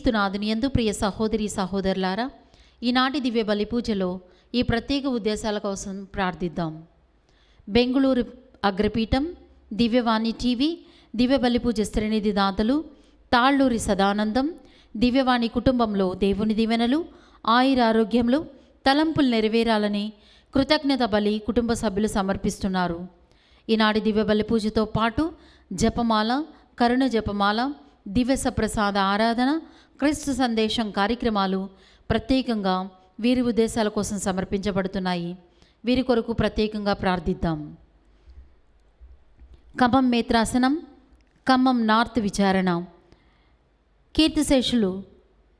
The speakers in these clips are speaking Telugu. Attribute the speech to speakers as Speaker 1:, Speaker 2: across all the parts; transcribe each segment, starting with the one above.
Speaker 1: క్రీస్తునాథుని యందు ప్రియ సహోదరి సహోదరులారా, ఈనాటి దివ్య బలి పూజలో ఈ ప్రత్యేక ఉద్దేశాల కోసం ప్రార్థిద్దాం. బెంగుళూరు అగ్రపీఠం, దివ్యవాణి టీవీ, దివ్య బలి పూజ శ్రేణిధి దాతలు తాళ్ళూరి సదానందం, దివ్యవాణి కుటుంబంలో దేవుని దీవెనలు, ఆయురారోగ్యములు, తలంపులు నెరవేరాలని కృతజ్ఞత బలి కుటుంబ సభ్యులు సమర్పిస్తున్నారు. ఈనాటి దివ్య బలి పూజతో పాటు జపమాల, కరుణ జపమాల, దివ్య సప్రసాద ఆరాధన, క్రీస్తు సందేశం కార్యక్రమాలు ప్రత్యేకంగా వీరి ఉద్దేశాల కోసం సమర్పించబడుతున్నాయి. వీరి కొరకు ప్రత్యేకంగా ప్రార్థిద్దాం. ఖమ్మం మేత్రాసనం, ఖమ్మం నార్త్ విచారణ, కీర్తిశేషులు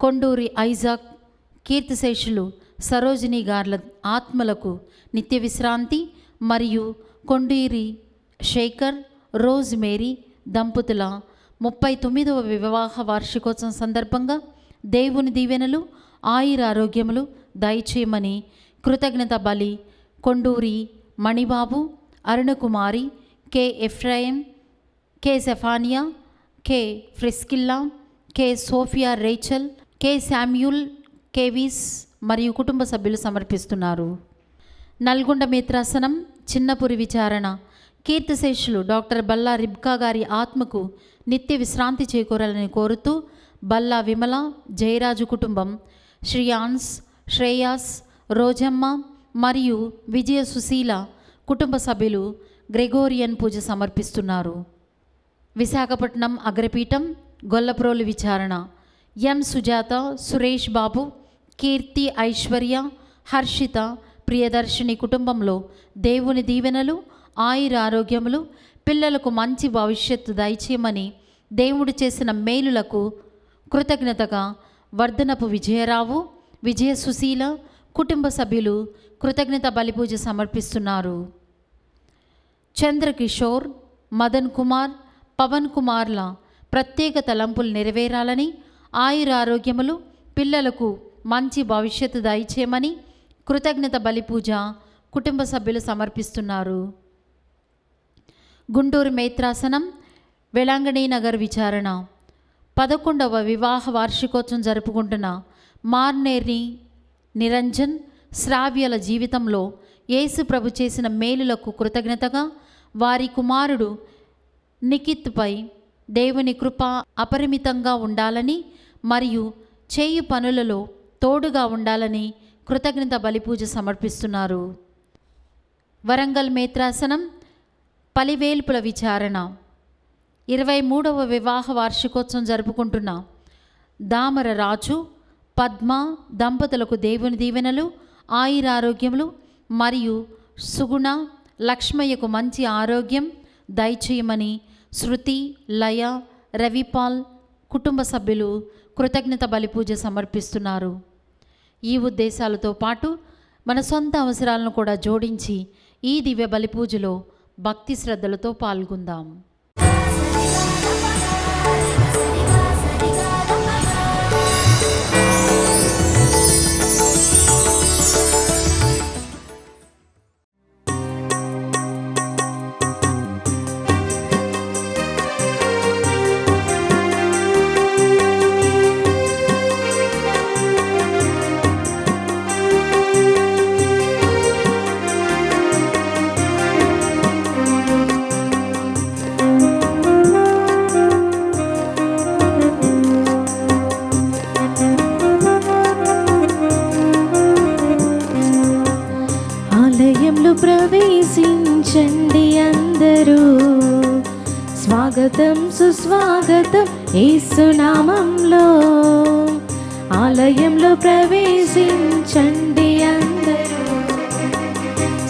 Speaker 1: కొండూరి ఐజాక్, కీర్తిశేషులు సరోజిని గార్ల ఆత్మలకు నిత్య విశ్రాంతి మరియు కొండూరి శేఖర్, రోజ్ మేరీ దంపతుల 39వ వివాహ వార్షికోత్సవం సందర్భంగా దేవుని దీవెనలు, ఆయురారోగ్యములు దయచేయమని కృతజ్ఞత బలి Konduri Manibabu, Arunakumari, K Ephraim, K Zephaniah, K Priscilla, K Sophia Rachel, K Samuel, కేవీస్ మరియు కుటుంబ సభ్యులు సమర్పిస్తున్నారు. నల్గొండ మేత్రాసనం, చిన్నపురి విచారణ, కీర్తిశేషులు డాక్టర్ బల్లా రిబ్కా గారి ఆత్మకు నిత్య విశ్రాంతి చేకూరాలని కోరుతూ బల్లా విమల, జయరాజు కుటుంబం, శ్రియాన్స్, శ్రేయాస్, రోజమ్మ మరియు విజయ సుశీల కుటుంబ సభ్యులు గ్రెగోరియన్ పూజ సమర్పిస్తున్నారు. విశాఖపట్నం అగ్రపీఠం, గొల్లప్రోలు విచారణ, ఎం సుజాత, సురేష్ బాబు, కీర్తి, ఐశ్వర్య, హర్షిత, ప్రియదర్శిని కుటుంబంలో దేవుని దీవెనలు, ఆయురారోగ్యములు, పిల్లలకు మంచి భవిష్యత్తు దయచేయమని దేవుడు చేసిన మేలులకు కృతజ్ఞతగా వర్ధనపు విజయరావు, విజయ సుశీల కుటుంబ సభ్యులు కృతజ్ఞత బలిపూజ సమర్పిస్తున్నారు. చంద్రకిషోర్, మదన్ కుమార్, పవన్ కుమార్ల ప్రత్యేక తలంపులు నెరవేరాలని, ఆయురారోగ్యములు, పిల్లలకు మంచి భవిష్యత్తు దయచేయమని కృతజ్ఞత బలిపూజ కుటుంబ సభ్యులు సమర్పిస్తున్నారు. గుంటూరు మేత్రాసనం, వెళంగణి నగర్ విచారణ, 11వ వివాహ వార్షికోత్సవం జరుపుకుంటున్న మార్నేర్ని నిరంజన్, శ్రావ్యల జీవితంలో యేసు ప్రభు చేసిన మేలులకు కృతజ్ఞతగా వారి కుమారుడు నిఖిత్పై దేవుని కృప అపరిమితంగా ఉండాలని మరియు చేయు పనులలో తోడుగా ఉండాలని కృతజ్ఞత బలిపూజ సమర్పిస్తున్నారు. వరంగల్ మేత్రాసనం, పలివేల్పుల విచారణ, 23వ వివాహ వార్షికోత్సవం జరుపుకుంటున్న దామర రాజు, పద్మ దంపతులకు దేవుని దీవెనలు, ఆయురారోగ్యములు మరియు సుగుణ, లక్ష్మయ్యకు మంచి ఆరోగ్యం దయచేయమని శృతి, లయ, రవిపాల్ కుటుంబ సభ్యులు కృతజ్ఞత బలిపూజ సమర్పిస్తున్నారు. ఈ ఉద్దేశాలతో పాటు మన సొంత అవసరాలను కూడా జోడించి ఈ దివ్య బలిపూజలో భక్తి శ్రద్ధలతో పాల్గొందాం.
Speaker 2: ప్రవేశించండి అందరూ, స్వాగతం సుస్వాగతం యేసునామంలో. ఆలయంలో ప్రవేశించండి అందరూ,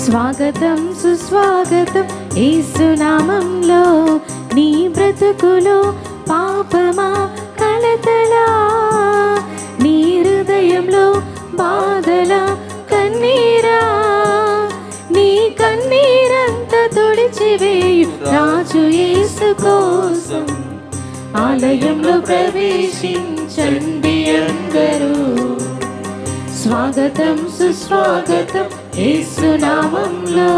Speaker 2: స్వాగతం సుస్వాగతం యేసునామంలో. నీ బ్రతుకులో పాపమా కలతలా, నీ హృదయంలో బాధలా కన్నీరా, నీ కన్నీరంతా తుడిచివేయు రాజు యేసు కోసం. ఆలయంలో ప్రవేశించండి అందరూ, స్వాగతం సుస్వాగతం యేసునామంలో.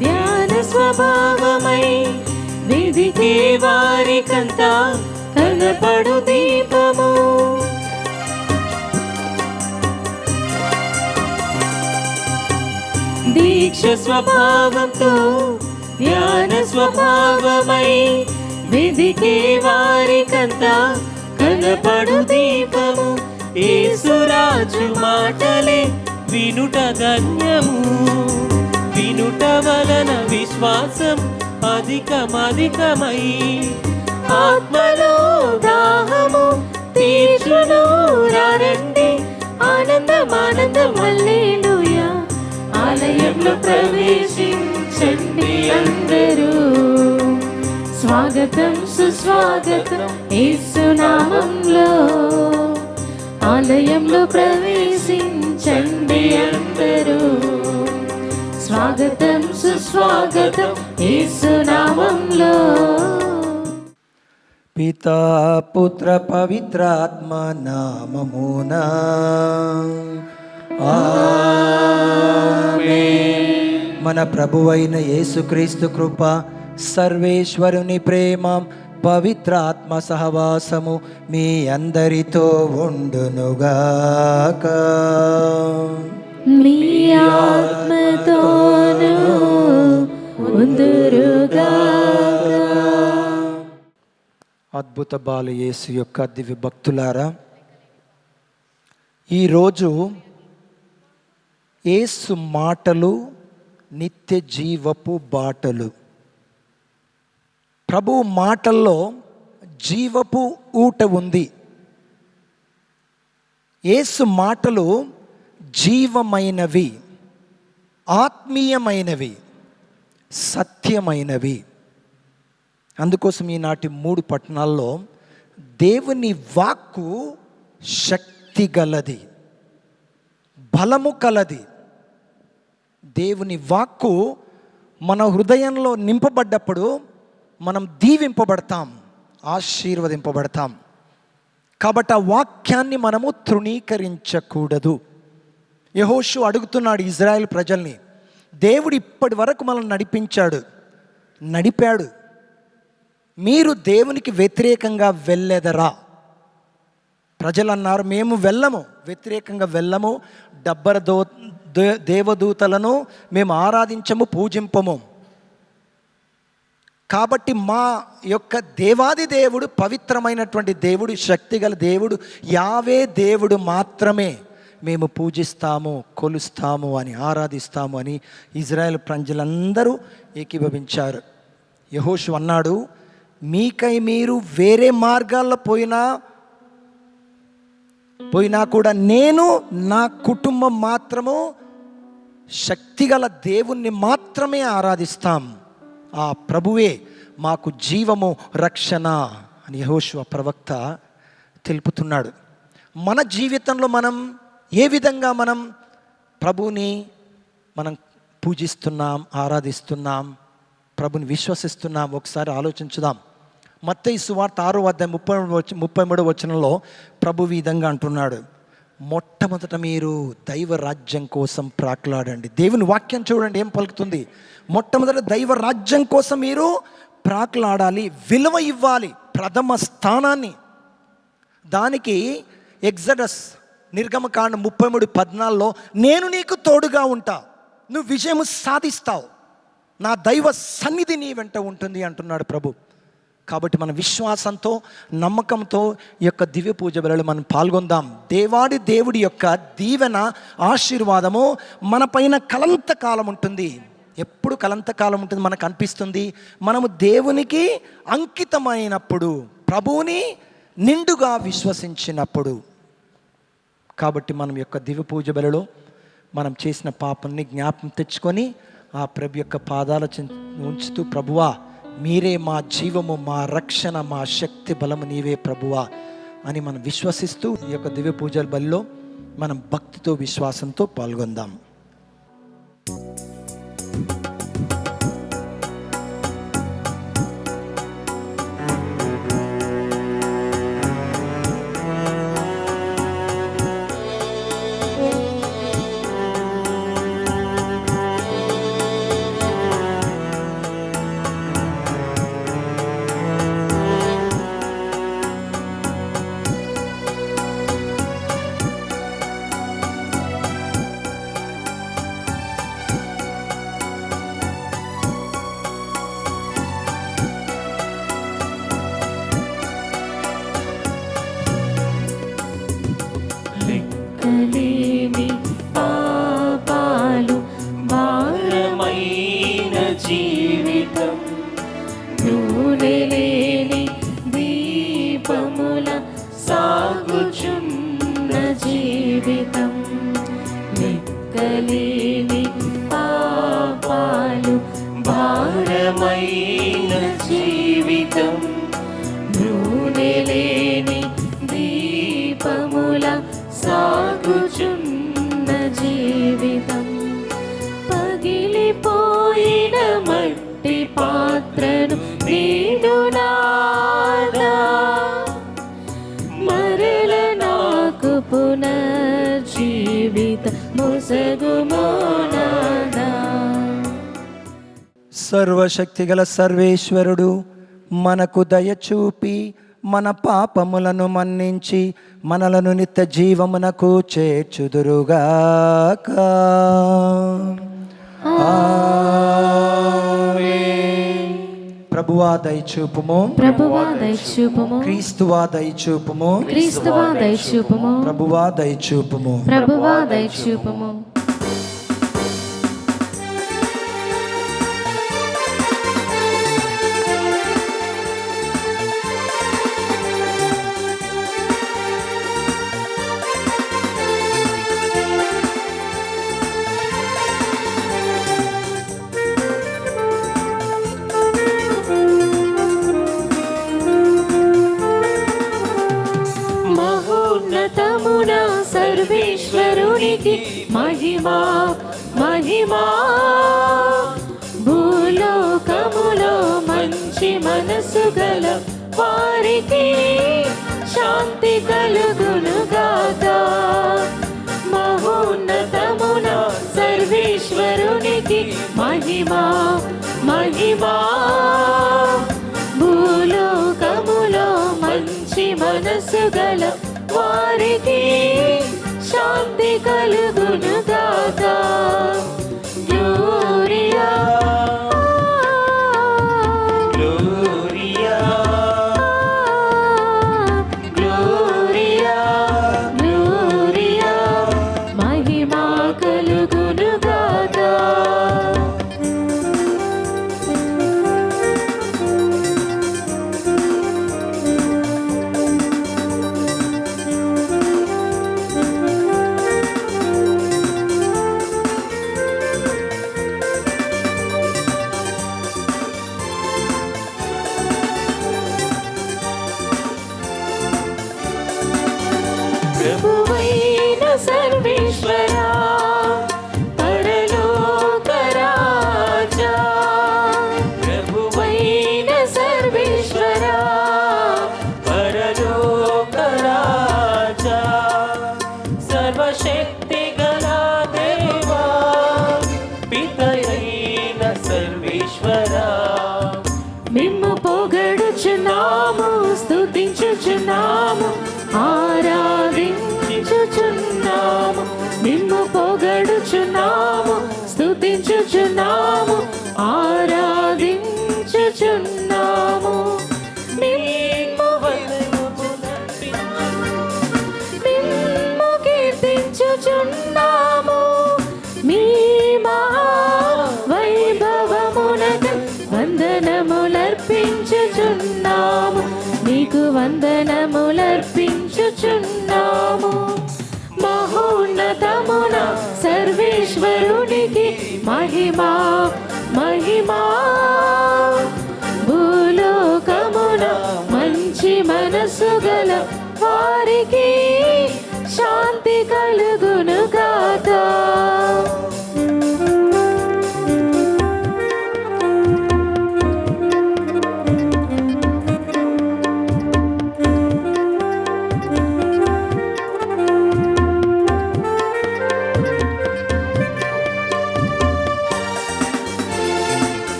Speaker 2: ధ్యాన స్వభావమై వెదికే వారికంతా కనపడు దీపము. దీక్ష స్వభావంతో ధ్యాన స్వభావమై వెదికే వారికంతా కనపడు దీపము. యేసురాజు మాటలే వినుట ధన్యము, వినుట వలన విశ్వాసం అధికమధికమై ఆత్మలో దాహము తీర్చును. రండి ఆనందం హల్లెలూయా, ఆలయంలో ప్రవేశించండి అందరూ. స్వాగతం సుస్వాగతం యేసునామంలో, ఆలయంలో ప్రవేశించండి అందరూ. స్వాగతం సుస్వాగతం యేసునామంలో.
Speaker 3: పితా పుత్ర పవిత్రాత్మ నామమునా ఆమేన్. మన ప్రభువైన యేసుక్రీస్తు కృప, సర్వేశ్వరుని ప్రేమ, పవిత్రాత్మ సహవాసము మీ అందరితో ఉండునుగాక.
Speaker 2: మీ ఆత్మతోను ఉందురుగాక.
Speaker 3: అద్భుత బాలు యేసు యొక్క దివ్య భక్తులారా, ఈరోజు యేసు మాటలు నిత్య జీవపు బాటలు. ప్రభు మాటల్లో జీవపు ఊట ఉంది. యేసు మాటలు జీవమైనవి, ఆత్మీయమైనవి, సత్యమైనవి. అందుకోసం ఈనాటి 3 పట్టణాల్లో దేవుని వాక్కు శక్తి గలది, బలము కలది. దేవుని వాక్కు మన హృదయంలో నింపబడ్డప్పుడు మనం దీవింపబడతాం, ఆశీర్వదింపబడతాం. కాబట్టి ఆ వాక్యాన్ని మనము తృణీకరించకూడదు. యెహోషువ అడుగుతున్నాడు ఇజ్రాయెల్ ప్రజల్ని, దేవుడు ఇప్పటి వరకు మనల్ని నడిపాడు, మీరు దేవునికి వ్యతిరేకంగా వెళ్ళెదరా? ప్రజలు అన్నారు, మేము వెళ్ళము, వ్యతిరేకంగా వెళ్ళము, దేవదూతలను మేము ఆరాధించము, పూజింపము. కాబట్టి మా యొక్క దేవాది దేవుడు, పవిత్రమైనటువంటి దేవుడు, శక్తిగల దేవుడు, యావే దేవుడు మాత్రమే మేము పూజిస్తాము, కొలుస్తాము అని, ఆరాధిస్తాము అని ఇజ్రాయెల్ ప్రజలందరూ ఏకీభవించారు. యెహోషువ అన్నాడు, మీకై మీరు వేరే మార్గాల్లో పోయినా కూడా నేను, నా కుటుంబం మాత్రము శక్తిగల దేవుణ్ణి మాత్రమే ఆరాధిస్తాం. ఆ ప్రభువే మాకు జీవము, రక్షణ అని యెహోషువ ప్రవక్త తెలుపుతున్నాడు. మన జీవితంలో మనం ఏ విధంగా మనం ప్రభుని మనం పూజిస్తున్నాం, ఆరాధిస్తున్నాం, ప్రభుని విశ్వసిస్తున్నాం, ఒకసారి ఆలోచించుదాం. మత్తయి సువార్త 6:33 వచనంలో ప్రభు ఈ విధంగా అంటున్నాడు, మొట్టమొదట మీరు దైవ రాజ్యం కోసం ప్రాకులాడండి. దేవుని వాక్యం చూడండి ఏం పలుకుతుంది. మొట్టమొదట దైవ రాజ్యం కోసం మీరు ప్రాకులాడాలి, విలువ ఇవ్వాలి, ప్రథమ స్థానాన్ని. దానికి ఎగ్జడస్ నిర్గమకాండ 33:14లో నేను నీకు తోడుగా ఉంటా, నువ్వు విజయము సాధిస్తావు, నా దైవ సన్నిధి నీ వెంట ఉంటుంది అంటున్నాడు ప్రభు. కాబట్టి మన విశ్వాసంతో, నమ్మకంతో ఈ యొక్క దివ్య పూజ వేళలో మనం పాల్గొందాం. దేవుడి యొక్క దీవెన, ఆశీర్వాదము మన పైన కలంతకాలం ఉంటుంది. ఎప్పుడు కలంతకాలం ఉంటుంది మనకు అనిపిస్తుంది, మనము దేవునికి అంకితమైనప్పుడు, ప్రభువుని నిండుగా విశ్వసించినప్పుడు. కాబట్టి మనం యొక్క దివ్య పూజ వేళలో మనం చేసిన పాపాన్ని జ్ఞాపకం తెచ్చుకొని ఆ ప్రభు యొక్క పాదాల ఉంచుతూ, ప్రభువా మీరే మా జీవము, మా రక్షణ, మా శక్తి, బలము నీవే ప్రభువా అని మనం విశ్వసిస్తూ ఈ యొక్క దివ్య పూజల బలిలో మనం భక్తితో, విశ్వాసంతో పాల్గొందాం.
Speaker 2: ముసగుమో నాదా.
Speaker 3: సర్వశక్తిగల సర్వేశ్వరుడు మనకు దయచూపి మన పాపములను మన్నించి మనలను నిత్య జీవమునకు చేర్చుదురుగాక. ఆమేన్. ప్రభువా దయచూపుము,
Speaker 2: ప్రభువా దయచూపుము,
Speaker 3: క్రీస్తువా దయచూపుము,
Speaker 2: క్రీస్తువా దయచూపుము,
Speaker 3: ప్రభువా దయచూపుము.
Speaker 2: ప్రభువా దయచూపుము. మహోన్నతమున సర్వేశ్వరునికి మహిమా మహిమా. భూలోకములో మంచి మనసు గల వారికి శాంతి కలుగునుగాక. మహోన్నతమున సర్వేశ్వరునికి మహిమా మహిమా. భూలోకములో మంచి మనసు గల వారికి శాంతి కలుగునుగాక. Gloria Gloria Gloria Gloria. మహిమా కలుగునుగాక. ప్రభువైన సర్వేశ్వరా, పరలోక రాజా. ప్రభువైన సర్వేశ్వరా, పరలోక రాజా. సర్వశక్తి గల దేవా, పితయైన సర్వేశ్వరా, మిమ్ము పొగడుచున్నాము, స్తుతించుచున్నాము, ఆరాధించుచున్నాము. మిమ్ము పొగడుచున్నాము, స్తుతించుచున్నాము, ఆరాధించుచున్నాము. మిమ్ము మిమ్ము కీర్తించుచున్నాము. మీ మహా వైభవమునకు వందనములర్పించుచున్నాము. నీకు వందనములర్పించుచున్నాము. మహోన్నతమున సర్వేశ్వరునికి మహిమా మహిమా. భూలోకమున మంచి మనసు గల వారికి శాంతి కలుగునుగాక.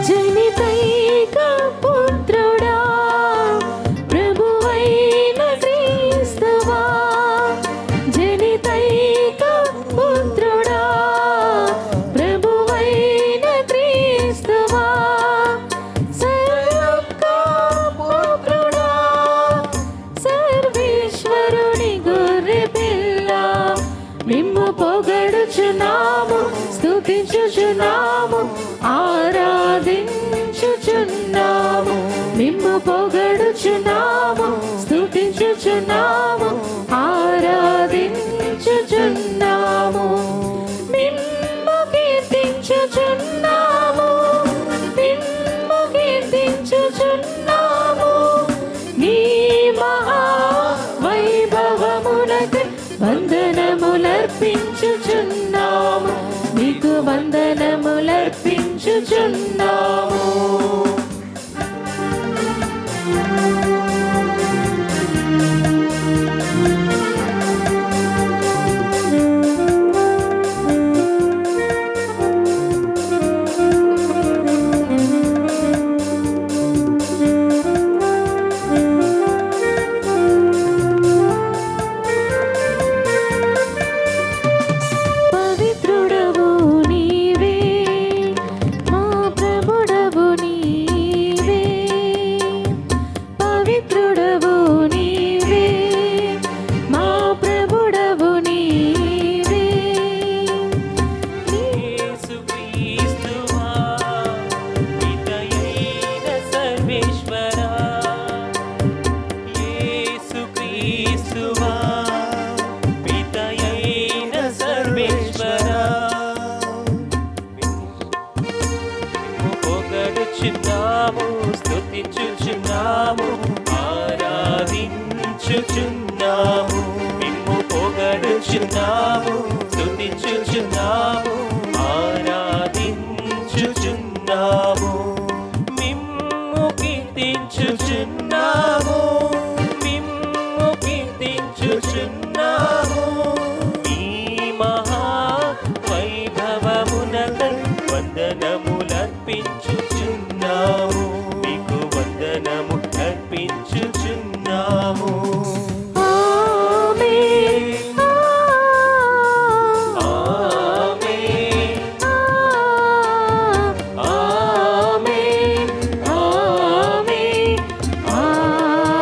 Speaker 2: జనితైక పుత్రుడా, ప్రభువైన క్రీస్తువా. జనితైక పుత్రుడా, ప్రభువైన క్రీస్తువా. సర్వొక్క పుత్రుడా, సర్వేశ్వరుని గొర్రె పిల్ల. మిమ్ము పొగడుచున్నాము, స్తుతించుచున్నాము, ఆరాధించుచున్నాము. మిమ్ము పొగడుచున్నాము, స్తుతించుచున్నాము, ఆరాధించుచున్నాము. మిమ్ము కీర్తించుచున్నాము, మిమ్ము కీర్తించుచున్నాము. నీ మహా వైభవమునకు వందనములర్పించుచున్నాము. నీకు వందనములర్పించుచున్నాము.
Speaker 4: కీర్తించుచున్నాము, స్తుతించుచున్నాము, ఆరాధించుచున్నాము, మిమ్ము పొగడుచున్నాము, స్తుతించుచున్నాము, ఆరాధించుచున్నాము, మిమ్ము కీర్తించుచున్నాము, మిమ్ము కీర్తించుచున్నాము. మీ మహా వైభవమునకు వందనములర్పించుచున్నాము, మీకు వందనము అర్పించుచున్నాము.
Speaker 2: ఆమేన్
Speaker 4: ఆమేన్ ఆమేన్
Speaker 2: ఆమేన్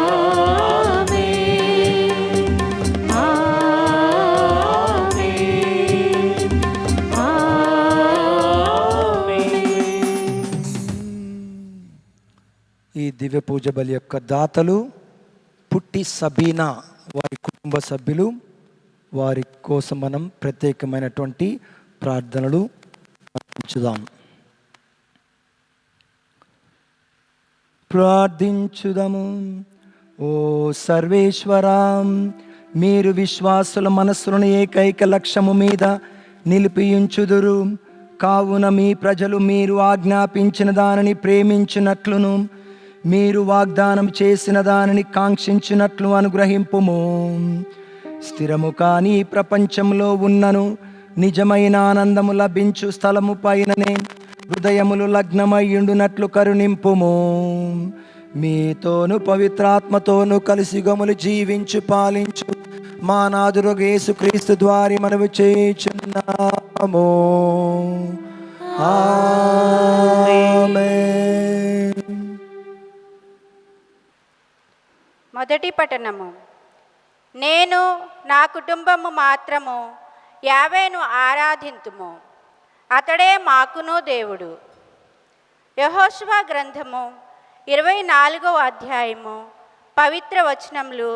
Speaker 3: ఈ దివ్య పూజ బలి యొక్క దాతలు పుట్టి సబీనా వారి కుటుంబ సభ్యులు, వారి కోసం మనం ప్రత్యేకమైనటువంటి ప్రార్థనలు ప్రార్థించుదాం. ప్రార్థించుదాము. ఓ సర్వేశ్వరాం, మీరు విశ్వాసుల మనస్సులను ఏకైక లక్ష్యము మీద నిలిపియుంచుదురు. కావున మీ ప్రజలు మీరు ఆజ్ఞాపించిన దానిని ప్రేమించినట్లును, మీరు వాగ్దానం చేసిన దానిని కాంక్షించినట్లు అనుగ్రహింపుము. స్థిరము కాని ప్రపంచంలో ఉన్నను నిజమైన ఆనందము లభించు స్థలము పైననే హృదయములు లగ్నమయ్యుండునట్లు కరుణింపుము. మీతోను పవిత్రాత్మతోను కలిసి గములు జీవించు పాలించు మా నాథుడు యేసుక్రీస్తు ద్వారా మనవి చేయుచున్నాము. ఆమేన్.
Speaker 5: మొదటి పఠనము. నేను నా కుటుంబము మాత్రము యావేను ఆరాధింతుము, అతడే మాకును దేవుడు. యెహోషువ గ్రంథము 24వ అధ్యాయము పవిత్ర వచనములు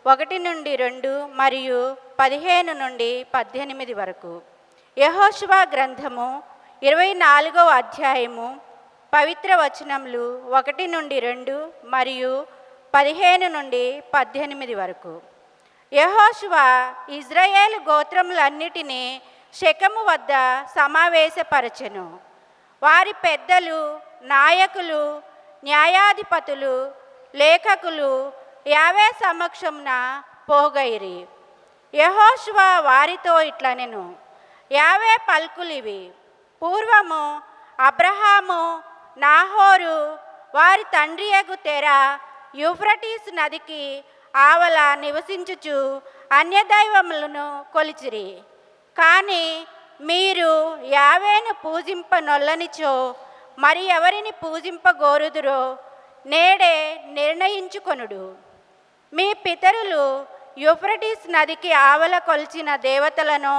Speaker 5: 1-2 మరియు 15 నుండి 18 వరకు. యెహోషువ గ్రంథము 24వ అధ్యాయము పవిత్ర వచనములు 1-2 మరియు 15 నుండి 18 వరకు. యెహోషువ ఇజ్రాయేలు గోత్రములన్నిటినీ షెకెము వద్ద సమావేశపరచెను. వారి పెద్దలు, నాయకులు, న్యాయాధిపతులు, లేఖకులు యావే సమక్షమున పోగైరి. యెహోషువ వారితో ఇట్లనెను, యావే పలుకులివి. పూర్వము అబ్రహాము, నాహోరు వారి తండ్రియగు తెరా యూఫ్రటీసు నదికి ఆవల నివసించుచు అన్యదైవములను కొలిచిరి. కానీ మీరు యావేను పూజింపనొల్లనిచో మరి ఎవరిని పూజింపగోరుదురో నేడే నిర్ణయించుకొనుడు. మీ పితరులు యూఫ్రటీస్ నదికి ఆవల కొలిచిన దేవతలను,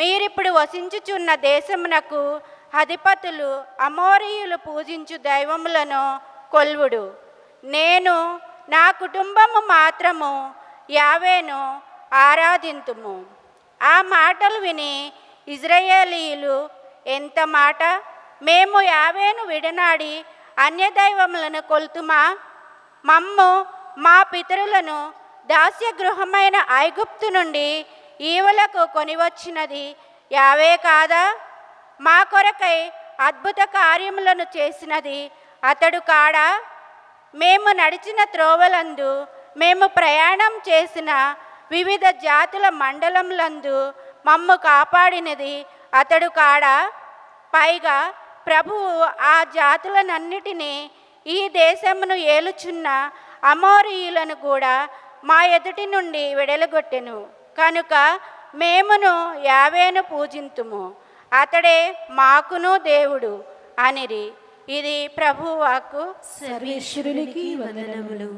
Speaker 5: మీరిప్పుడు వసించుచున్న దేశమునకు అధిపతులు అమోరీయులు పూజించు దైవములను కొల్వుడు. నేను నా కుటుంబము మాత్రము యావేను ఆరాధింతుము. ఆ మాటలు విని ఇజ్రాయేలీయులు, ఎంత మాట, మేము యావేను విడనాడి అన్యదైవములను కొలుతుమా? మమ్ము మా పితరులను దాస్యగృహమైన ఐగుప్తు నుండి ఈవలకు కొనివచ్చినది యావే కాదా? మా కొరకై అద్భుత కార్యములను చేసినది అతడు కాడా? మేము నడిచిన త్రోవలందు, మేము ప్రయాణం చేసిన వివిధ జాతుల మండలములందు మమ్ము కాపాడినది అతడు కాడా? పైగా ప్రభువు ఆ జాతులనన్నిటినీ, ఈ దేశమును ఏలుచున్న అమోరీయులను కూడా మా ఎదుటి నుండి వెడలగొట్టెను. కనుక మేమును యావేను పూజింతుము, అతడే మాకును దేవుడు అనిరి. ఇది ప్రభువు వాక్కు.
Speaker 2: సర్వేశ్వరునికి వందనములు.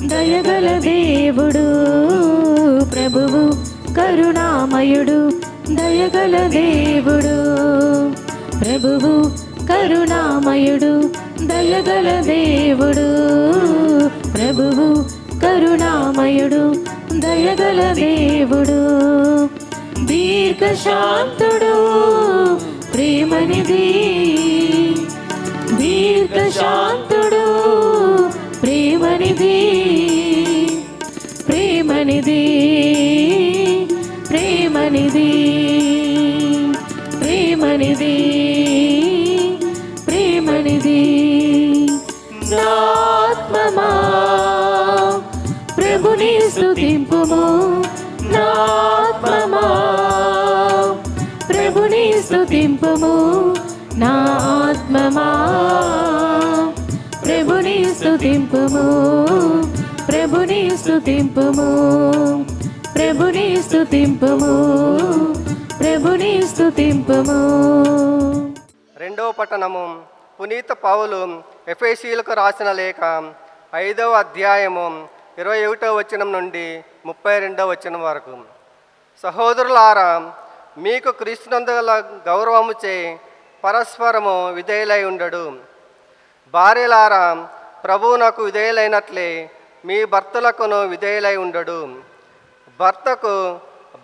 Speaker 2: దయగల దేవుడు ప్రభువు కరుణామయుడు దయగల దేవుడు ప్రభువు కరుణామయుడు దయగల దేవుడు ప్రభువు కరుణామయుడు దయగల దేవుడు దీర్ఘశాంతుడు ప్రేమనిధి దీర్ఘశాంతుడు ప్రేమనిధి ప్రేమనిధి ప్రేమనిధి ప్రేమనిధి ప్రేమనిధి నా ఆత్మమా ప్రభుని స్తుతింపుము నా ఆత్మమా ప్రభుని స్తుతింపుము నా ఆత్మమా ప్రభుని స్తుతింపుము ప్రభుని స్తుతింపుము ప్రభుని స్తుతింపుము ప్రభుని స్తుతింపుము.
Speaker 6: రెండవ పట్టణము పునీత పౌలు ఎఫెసీయులకు రాసిన లేఖ 5వ అధ్యాయము 21వ వచనం నుండి 32వ వచనం వరకు. సహోదరులారా, మీకు క్రీస్తునందు గల గౌరవముచే పరస్పరము విధేయులై ఉండడు. భార్యలారా, ప్రభువునకు విధేయులైనట్లే మీ భర్తలకును విధేయులై ఉండడు. భర్తకు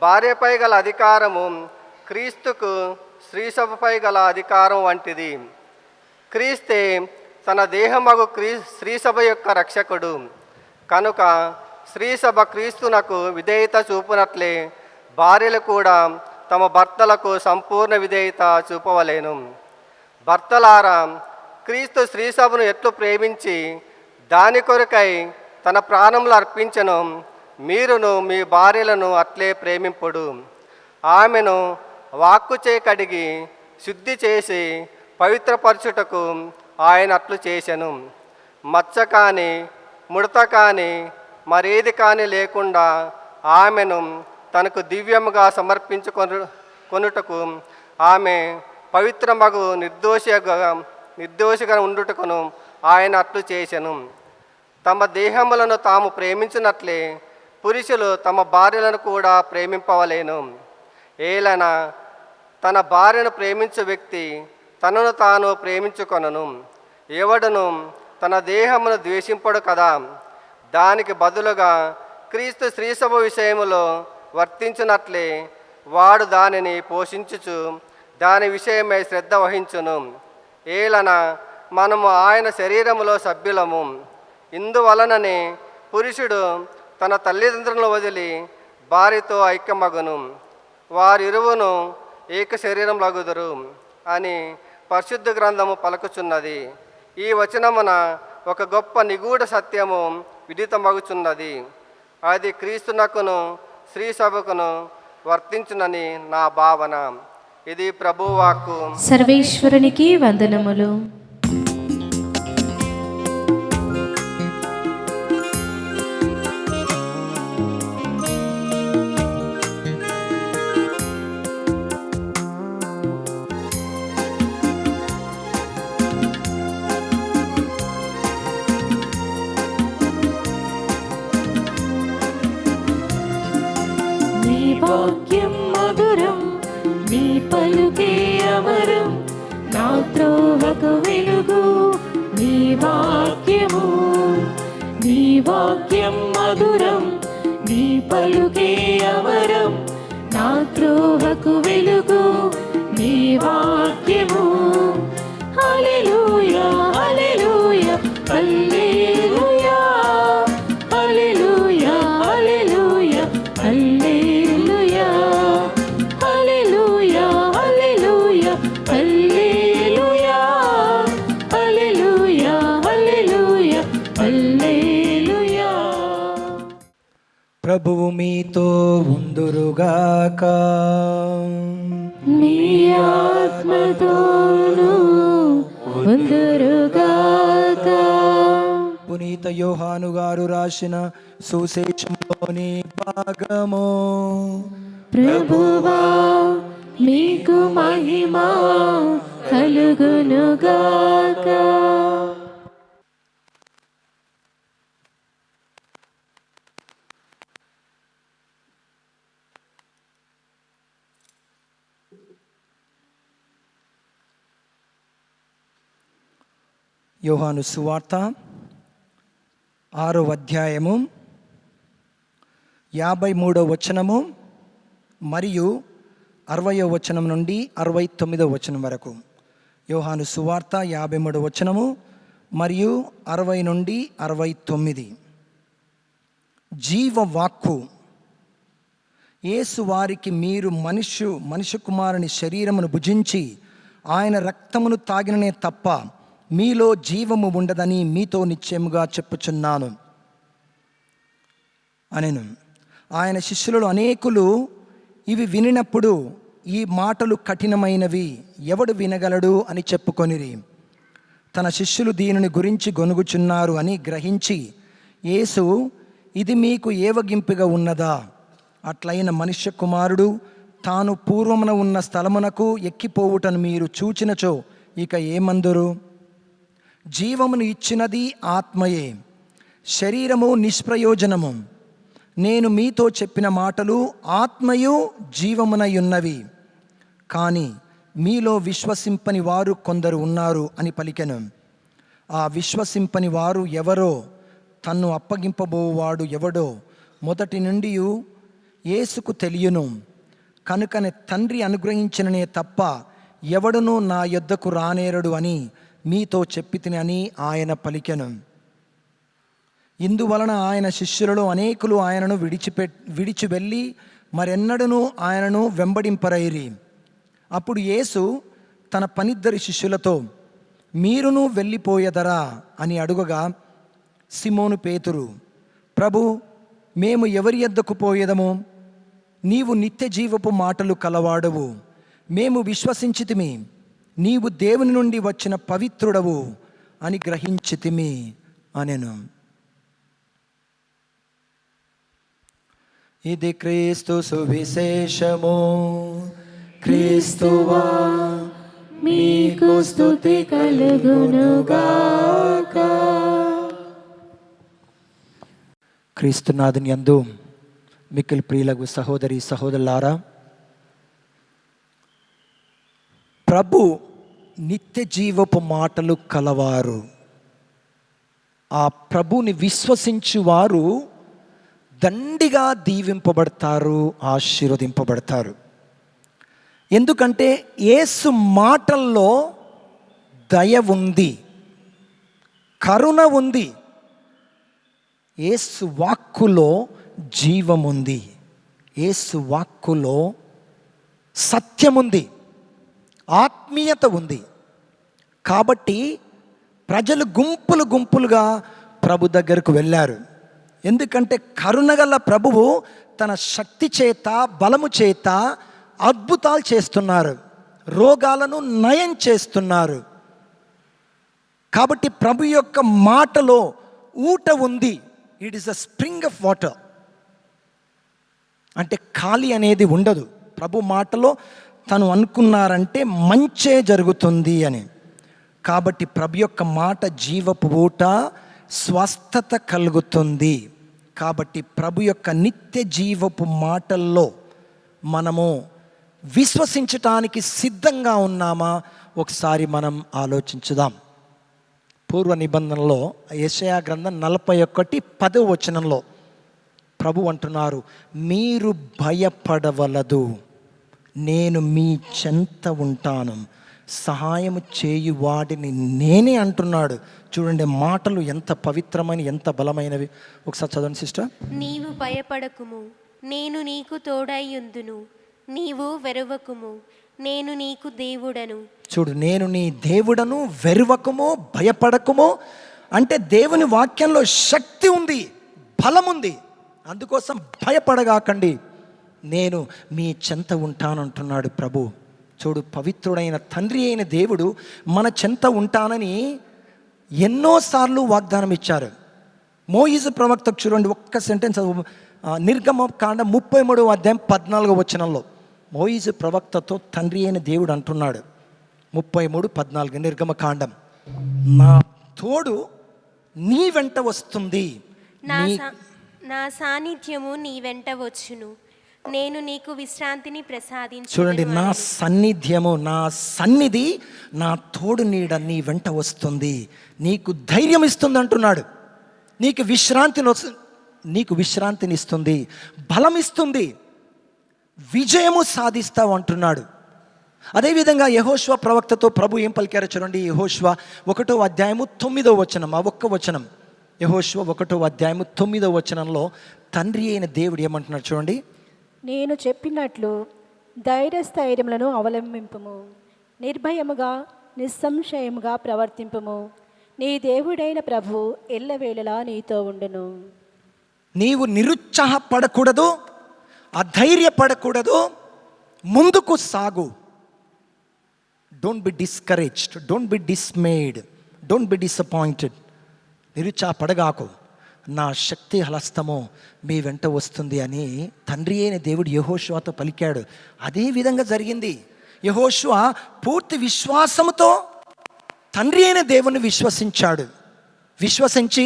Speaker 6: భార్యపై గల అధికారము క్రీస్తుకు స్త్రీసభపై గల అధికారం వంటిది. క్రీస్తే తన దేహమగు స్త్రీసభ యొక్క రక్షకుడు కనుక స్త్రీసభ క్రీస్తునకు విధేయత చూపునట్లే భార్యలు కూడా తమ భర్తలకు సంపూర్ణ విధేయత చూపవలేను. భర్తలారా, క్రీస్తు స్త్రీసభను ఎట్లు ప్రేమించి దాని కొరకై తన ప్రాణములు అర్పించెను, మీరును మీ భార్యలను అట్లే ప్రేమింపుడు. ఆమెను వాక్కుచే కడిగి శుద్ధి చేసి పవిత్రపరచుటకు ఆయన అట్లు చేసెను. మచ్చ కానీ ముడత కానీ మరేది కానీ లేకుండా ఆమెను తనకు దివ్యముగా సమర్పించుకొనుటకు ఆమె పవిత్రమగు నిర్దోషిగా ఉండుటకును ఆయన అట్లు చేసెను. తమ దేహములను తాము ప్రేమించినట్లే పురుషులు తమ భార్యలను కూడా ప్రేమింపవలేను. ఏలన తన భార్యను ప్రేమించు వ్యక్తి తనను తాను ప్రేమించుకొనను. ఎవడును తన దేహమును ద్వేషింపడు కదా. దానికి బదులుగా క్రీస్తు స్త్రీసభ విషయములో వర్తించినట్లే వాడు దానిని పోషించుచు దాని విషయమై శ్రద్ధ వహించును. ఏలన మనము ఆయన శరీరములో సభ్యులము. ఇందువలననే పురుషుడు తన తల్లిదండ్రులను వదిలి భార్యతో ఐక్యమగును, వారిరువును ఏక శరీరం లగుదురు అని పరిశుద్ధ గ్రంథము పలుకుచున్నది. ఈ వచనమున ఒక గొప్ప నిగూఢ సత్యము విదితమగుచున్నది. అది క్రీస్తునకును స్త్రీ సభకును వర్తించునని నా భావన. ఇది ప్రభువాక్కు.
Speaker 2: సర్వేశ్వరునికి వందనములు. వాక్యం మధురం, నీ పలుకే అమరం, నా త్రోవకు వెలుగు నీ వాక్యము. నీ వాక్యం మధురం, నీ పలుకే అమరం, నా త్రోవకు వెలుగు నీ వాక్యము. హల్లెలూయా hallelujah hallelujah hallelujah hallelujah hallelujah hallelujah hallelujah hallelujah hallelujah hallelujah హల్లెలూయా.
Speaker 3: ప్రభువు మీతో ఉందురుగాక.
Speaker 2: మీ ఆత్మతోను ఉందురుగాక.
Speaker 3: పునీత యోహాను గారు రాసిన సువిశేషంలోని భాగము.
Speaker 2: ప్రభువా మీకు మహిమ కలుగునుగాక.
Speaker 3: యోహాను సువార్త 6వ అధ్యాయము 53వ వచనము మరియు 60వ వచనం నుండి 69వ వచనం వరకు. యోహాను సువార్త 53వ వచనము మరియు 60 నుండి 69. జీవవాక్కు. యేసు వారికి, మీరు మనుష్య కుమారుని శరీరమును భుజించి ఆయన రక్తమును తాగిననే తప్ప మీలో జీవము ఉండదని మీతో నిశ్చయముగా చెప్పుచున్నాను అనెను. ఆయన శిష్యులలో అనేకులు ఇవి వినినప్పుడు, ఈ మాటలు కఠినమైనవి, ఎవడు వినగలడు అని చెప్పుకొనిరి. తన శిష్యులు దీనిని గురించి గొనుగుచున్నారు అని గ్రహించి యేసు, ఇది మీకు ఏవగింపుగా ఉన్నదా? అట్లైన మనుష్య కుమారుడు తాను పూర్వమున ఉన్న స్థలమునకు ఎక్కిపోవుటను మీరు చూచినచో ఇక ఏమందురు? జీవమును ఇచ్చినది ఆత్మయే, శరీరము నిష్ప్రయోజనము. నేను మీతో చెప్పిన మాటలు ఆత్మయు జీవమునై ఉన్నవి, కానీ మీలో విశ్వసింపని వారు కొందరు ఉన్నారు అని పలికెను. ఆ విశ్వసింపని వారు ఎవరో, తన్ను అప్పగింపబోవాడు ఎవడో మొదటి నుండి యేసుకు తెలియను. కనుకనే తండ్రి అనుగ్రహించిననే తప్ప ఎవడునూ నా యొద్దకు రానేరడు అని మీతో చెప్పితిని అని ఆయన పలికెను. ఇందువలన ఆయన శిష్యులలో అనేకులు ఆయనను విడిచి వెళ్ళి మరెన్నడూ ఆయనను వెంబడింపరైరి. అప్పుడు యేసు తన 12 శిష్యులతో, మీరును వెళ్ళిపోయేదరా అని అడుగగా, సిమోను పేతురు, ప్రభు, మేము ఎవరి యొద్దకు పోయేదము? నీవు నిత్య జీవపు మాటలు కలవాడవు, మేము విశ్వసించితిమి, నీవు దేవుని నుండి వచ్చిన పవిత్రుడవు అని గ్రహించితిమి అనెను. ఇది క్రీస్తు సువిశేషము.
Speaker 2: క్రీస్తువా మీకు స్తుతి కలుగునుగాక.
Speaker 3: క్రీస్తునాథుని యందు మిక్కిలి ప్రియులకు సహోదరి సహోదరులారా, ప్రభు నిత్య జీవపు మాటలు కలవారు. ఆ ప్రభుని విశ్వసించువారు దండిగా దీవింపబడతారు, ఆశీర్వదింపబడతారు. ఎందుకంటే యేసు మాటల్లో దయ ఉంది, కరుణ ఉంది. యేసు వాక్కులో జీవముంది, యేసు వాక్కులో సత్యముంది, ఆత్మీయత ఉంది. కాబట్టి ప్రజలు గుంపులు గుంపులుగా ప్రభు దగ్గరకు వెళ్ళారు. ఎందుకంటే కరుణగల ప్రభువు తన శక్తి చేత, బలము చేత అద్భుతాలు చేస్తున్నారు, రోగాలను నయం చేస్తున్నారు. కాబట్టి ప్రభు యొక్క మాటలో ఊట ఉంది. It is a spring of water. అంటే ఖాళీ అనేది ఉండదు. ప్రభు మాటలో తను అనుకున్నారంటే మంచే జరుగుతుంది అని. కాబట్టి ప్రభు యొక్క మాట జీవపు ఊట, స్వస్థత కలుగుతుంది. కాబట్టి ప్రభు యొక్క నిత్య జీవపు మాటల్లో మనము విశ్వసించటానికి సిద్ధంగా ఉన్నామా? ఒకసారి మనం ఆలోచించుదాం. పూర్వ నిబంధనలో యెషయా గ్రంథం 41:10 వచనంలో ప్రభు అంటున్నారు, మీరు భయపడవలదు, నేను మీ చెంత ఉంటాను, సహాయం చేయు వాడిని నేనే అంటున్నాడు. చూడండి, మాటలు ఎంత పవిత్రమైన, ఎంత బలమైనవి. ఒకసారి చదవండి సిస్టర్.
Speaker 7: నీవు భయపడకుము, నేను నీకు తోడైయుందును, నీవు వెరవకుము, నేను నీకు దేవుడను.
Speaker 3: చూడు, నేను నీ దేవుడను, వెరవకుము, భయపడకుము. అంటే దేవుని వాక్యంలో శక్తి ఉంది, బలం ఉంది. అందుకోసం భయపడగాకండి, నేను మీ చెంత ఉంటానంటున్నాడు ప్రభు. చూడు, పవిత్రుడైన తండ్రి అయిన దేవుడు మన చెంత ఉంటానని ఎన్నోసార్లు వాగ్దానం ఇచ్చారు. మోయిజు ప్రవక్తకు చూడండి, ఒక్క సెంటెన్స్ నిర్గమకాండం 33:14 వచనంలో మోయిజు ప్రవక్తతో తండ్రి అయిన దేవుడు అంటున్నాడు. 33:14 నిర్గమకాండం, నా తోడు నీ వెంట వస్తుంది,
Speaker 7: నా సాన్నిధ్యము నీ వెంట వచ్చును, నేను నీకు విశ్రాంతిని ప్రసాదించు.
Speaker 3: చూడండి, నా సాన్నిధ్యము, నా సన్నిధి, నా తోడు నీడ నీ వెంట వస్తుంది, నీకు ధైర్యం ఇస్తుంది అంటున్నాడు. నీకు విశ్రాంతిని ఇస్తుంది, బలం ఇస్తుంది, విజయము సాధిస్తావు అంటున్నాడు. అదేవిధంగా యెహోషువ ప్రవక్తతో ప్రభు ఏం పలికారో చూడండి. యెహోషువ 1వ అధ్యాయము 9వ వచనం, ఆ ఒక్క వచనం, యెహోషువ 1వ అధ్యాయము 9వ వచనంలో తండ్రి అయిన దేవుడు ఏమంటున్నాడు చూడండి.
Speaker 8: నేను చెప్పినట్లు ధైర్యస్థైర్యములను అవలంబింపుము, నిర్భయముగా నిస్సంశయముగా ప్రవర్తింపుము, నీ దేవుడైన ప్రభు ఎల్లవేళలా నీతో ఉండును.
Speaker 3: నీవు నిరుత్సాహపడకూడదు, అధైర్యపడకూడదు, ముందుకు సాగు. Don't be discouraged, don't be dismayed, don't be disappointed. నిరుత్సాహపడగాకు, నా శక్తి హస్తము మీ వెంట వస్తుంది అని తండ్రి అయిన దేవుడు యెహోషువతో పలికాడు. అదే విధంగా జరిగింది. యెహోషువ పూర్తి విశ్వాసముతో తండ్రి అయిన దేవుని విశ్వసించి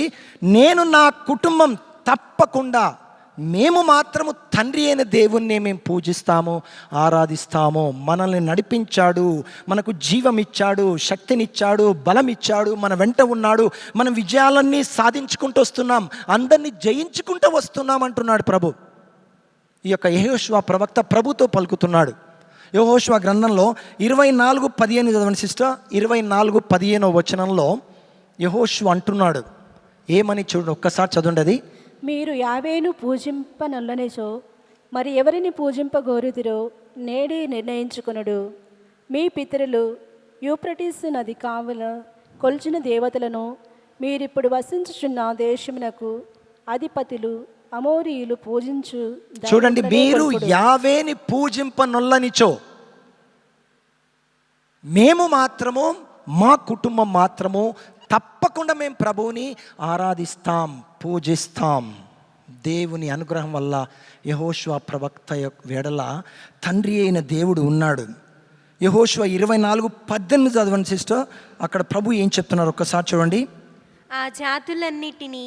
Speaker 3: నేను నా కుటుంబం తప్పకుండా, మేము మాత్రము తండ్రి అయిన దేవుణ్ణి మేము పూజిస్తాము, ఆరాధిస్తాము. మనల్ని నడిపించాడు, మనకు జీవం ఇచ్చాడు, శక్తినిచ్చాడు, బలం ఇచ్చాడు, మన వెంట ఉన్నాడు, మనం విజయాలన్నీ సాధించుకుంటూ వస్తున్నాం, అందరినీ జయించుకుంటూ వస్తున్నాం అంటున్నాడు ప్రభు. ఈ యొక్క యెహోషువ ప్రవక్త ప్రభుతో పలుకుతున్నాడు. యెహోషువ గ్రంథంలో 24:15 చదవండి సిస్టర్. 24:15 వచనంలో యెహోషువ అంటున్నాడు ఏమని చూడండి, ఒక్కసారి చదవండి. అది,
Speaker 8: మీరు యావేను పూజింపనొల్లనిచో మరి ఎవరిని పూజింపగోరుదురో నేడే నిర్ణయించుకొనుడు. మీ పితరులు యూఫ్రటీస్ నది కావల కొల్చిన దేవతలను మీరిప్పుడు వసించుచున్న దేశమునకు అధిపతులు అమోరీయులు పూజించు.
Speaker 3: చూడండి, మీరు యావేని పూజింపనొల్లనిచో, మేము మాత్రము, మా కుటుంబం మాత్రము తప్పకుండా మేము ప్రభువుని ఆరాధిస్తాం, పూజిస్తాం. దేవుని అనుగ్రహం వల్ల యెహోషువ ప్రవక్త వేడల తండ్రి అయిన దేవుడు ఉన్నాడు. యెహోషువ 24:18 చదవండి సిస్టర్. అక్కడ ప్రభు ఏం చెప్తున్నారు ఒక్కసారి చూడండి.
Speaker 7: ఆ జాతులన్నిటినీ,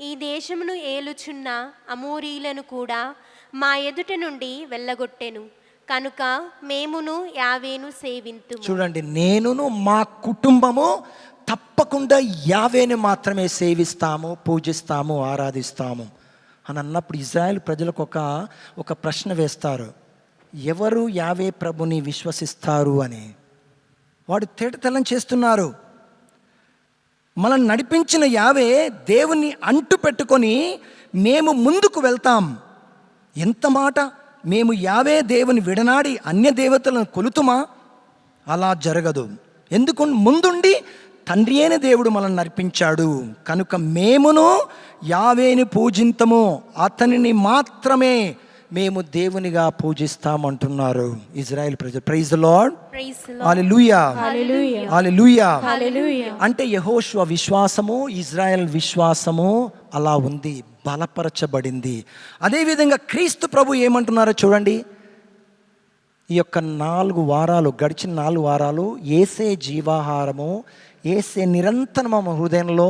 Speaker 7: ఈ దేశమును ఏలుచున్న అమోరీలను కూడా మా ఎదుట నుండి వెళ్ళగొట్టెను కనుక మేమును యావేను సేవింతుము.
Speaker 3: చూడండి, నేనును మా కుటుంబము తప్పకుండా యావేని మాత్రమే సేవిస్తాము, పూజిస్తాము, ఆరాధిస్తాము అని అన్నప్పుడు ఇజ్రాయెల్ ప్రజలకు ఒక ప్రశ్న వేస్తారు, ఎవరు యావే ప్రభుని విశ్వసిస్తారు అని. వాడు తేటతెల్లం చేస్తున్నారు. మనల్ని నడిపించిన యావే దేవుని అంటు పెట్టుకొని మేము ముందుకు వెళ్తాం. ఎంత మాట, మేము యావే దేవుని విడనాడి అన్య దేవతలను కొలుతుమా? అలా జరగదు. ఎందుకు? ముందుండి తండ్రి అయిన దేవుడు మనల్ని నడిపించాడు కనుక మేమును యావేని పూజింతము, అతనిని మాత్రమే మేము దేవునిగా పూజిస్తామంటున్నారు ఇజ్రాయెల్ ప్రజలు. ప్రైజ్ ది లార్డ్, హల్లెలూయా, హల్లెలూయా. అంటే యెహోషువ విశ్వాసము, ఇజ్రాయెల్ విశ్వాసము అలా ఉంది, బలపరచబడింది. అదేవిధంగా క్రీస్తు ప్రభు ఏమంటున్నారో చూడండి. ఈ యొక్క 4 వారాలు, గడిచిన 4 వారాలు యేసే జీవాహారము, యేసే నిరంతరం మా హృదయంలో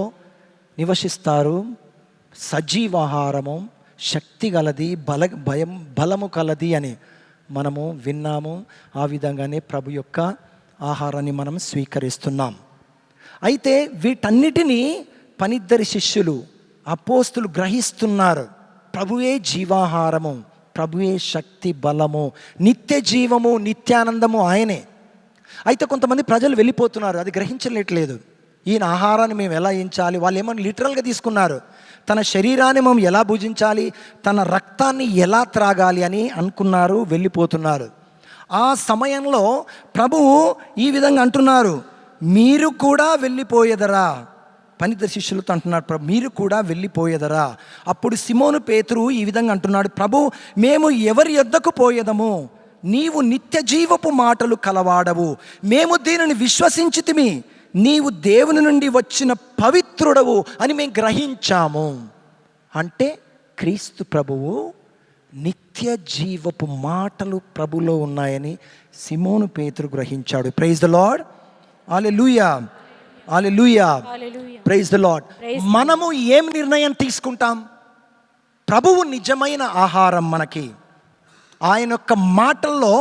Speaker 3: నివసిస్తారు. సజీవాహారము, శక్తి గలది, బలము కలది అని మనము విన్నాము. ఆ విధంగానే ప్రభు యొక్క ఆహారాన్ని మనం స్వీకరిస్తున్నాం. అయితే వీటన్నిటినీ 12 శిష్యులు, అపోస్తులు గ్రహిస్తున్నారు. ప్రభువే జీవాహారము, ప్రభువే శక్తి, బలము, నిత్య జీవము, నిత్యానందము ఆయనే. అయితే కొంతమంది ప్రజలు వెళ్ళిపోతున్నారు, అది గ్రహించలేట్లేదు. ఈయన ఆహారాన్ని మేము ఎలా ఎంచాలి, వాళ్ళు ఏమన్నా లిటరల్గా తీసుకున్నారు. తన శరీరాన్ని మేము ఎలా భుజించాలి, తన రక్తాన్ని ఎలా త్రాగాలి అని అనుకున్నారు, వెళ్ళిపోతున్నారు. ఆ సమయంలో ప్రభువు ఈ విధంగా అంటున్నారు, మీరు కూడా వెళ్ళిపోయేదరా. 12 శిష్యులతో అంటున్నాడు ప్రభు, మీరు కూడా వెళ్ళిపోయేదరా. అప్పుడు సిమోను పేతురు ఈ విధంగా అంటున్నాడు, ప్రభు మేము ఎవరి యొద్దకు పోయేదము, నీవు నిత్య జీవపు మాటలు కలవాడవు, మేము దీనిని విశ్వసించితిమి, నీవు దేవుని నుండి వచ్చిన పవిత్రుడవు అని మేము గ్రహించాము. అంటే క్రీస్తు ప్రభువు నిత్య జీవపు మాటలు ప్రభులో ఉన్నాయని సిమోను పేతురు గ్రహించాడు. Praise the Lord, hallelujah, hallelujah, praise the Lord. మనము ఏం నిర్ణయం తీసుకుంటాం? ప్రభువు నిజమైన ఆహారం మనకి, ఆయన యొక్క మాటల్లో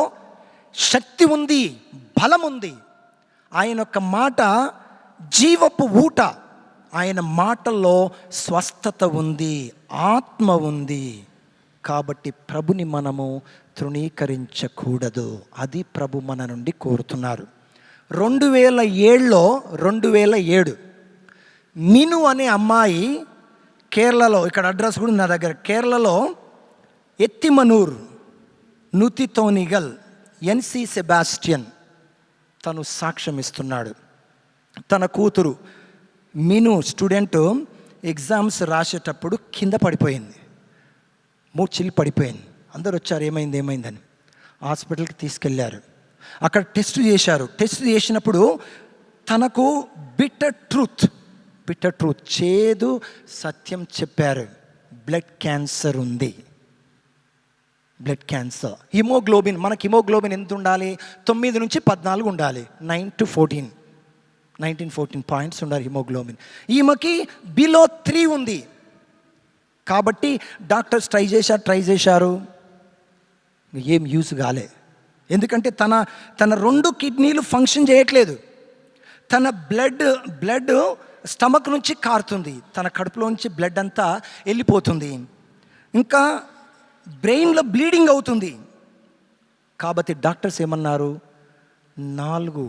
Speaker 3: శక్తి ఉంది, బలం ఉంది. ఆయన యొక్క మాట జీవపు ఊట. ఆయన మాటల్లో స్వస్థత ఉంది, ఆత్మ ఉంది. కాబట్టి ప్రభుని మనము తృణీకరించకూడదు. అది ప్రభు మన నుండి కోరుతున్నారు. 2007 మిను అనే అమ్మాయి కేరళలో, ఇక్కడ అడ్రస్ కూడా నా దగ్గర, కేరళలో ఎత్తిమనూర్ నుతితోనిగల్ ఎన్సి సెబాస్టియన్ తను సాక్ష్యం ఇస్తున్నాడు. తన కూతురు మిను స్టూడెంట్ ఎగ్జామ్స్ రాసేటప్పుడు కింద పడిపోయింది, మూర్చిల్లి పడిపోయింది. అందరు వచ్చారు, ఏమైందని. హాస్పిటల్కి తీసుకెళ్ళారు. అక్కడ టెస్ట్ చేశారు. టెస్ట్ చేసినప్పుడు తనకు బిట్టర్ ట్రూత్ చేదు సత్యం చెప్పారు. బ్లడ్ క్యాన్సర్ ఉంది. Blood cancer. హిమోగ్లోబిన్, మనకి హిమోగ్లోబిన్ ఎంత ఉండాలి? 9 నుంచి 14 ఉండాలి. 9 to 14, 19-14 పాయింట్స్ ఉండాలి హిమోగ్లోబిన్. ఈమెకి బిలో 3 ఉంది. కాబట్టి డాక్టర్స్ ట్రై చేశారు, ఏం యూస్ కాలే. ఎందుకంటే తన 2 కిడ్నీలు ఫంక్షన్ చేయట్లేదు. తన బ్లడ్ స్టమక్ నుంచి కారుతుంది, తన కడుపులోంచి బ్లడ్ అంతా వెళ్ళిపోతుంది, ఇంకా బ్రెయిన్లో బ్లీడింగ్ అవుతుంది. కాబట్టి డాక్టర్స్ ఏమన్నారు, 4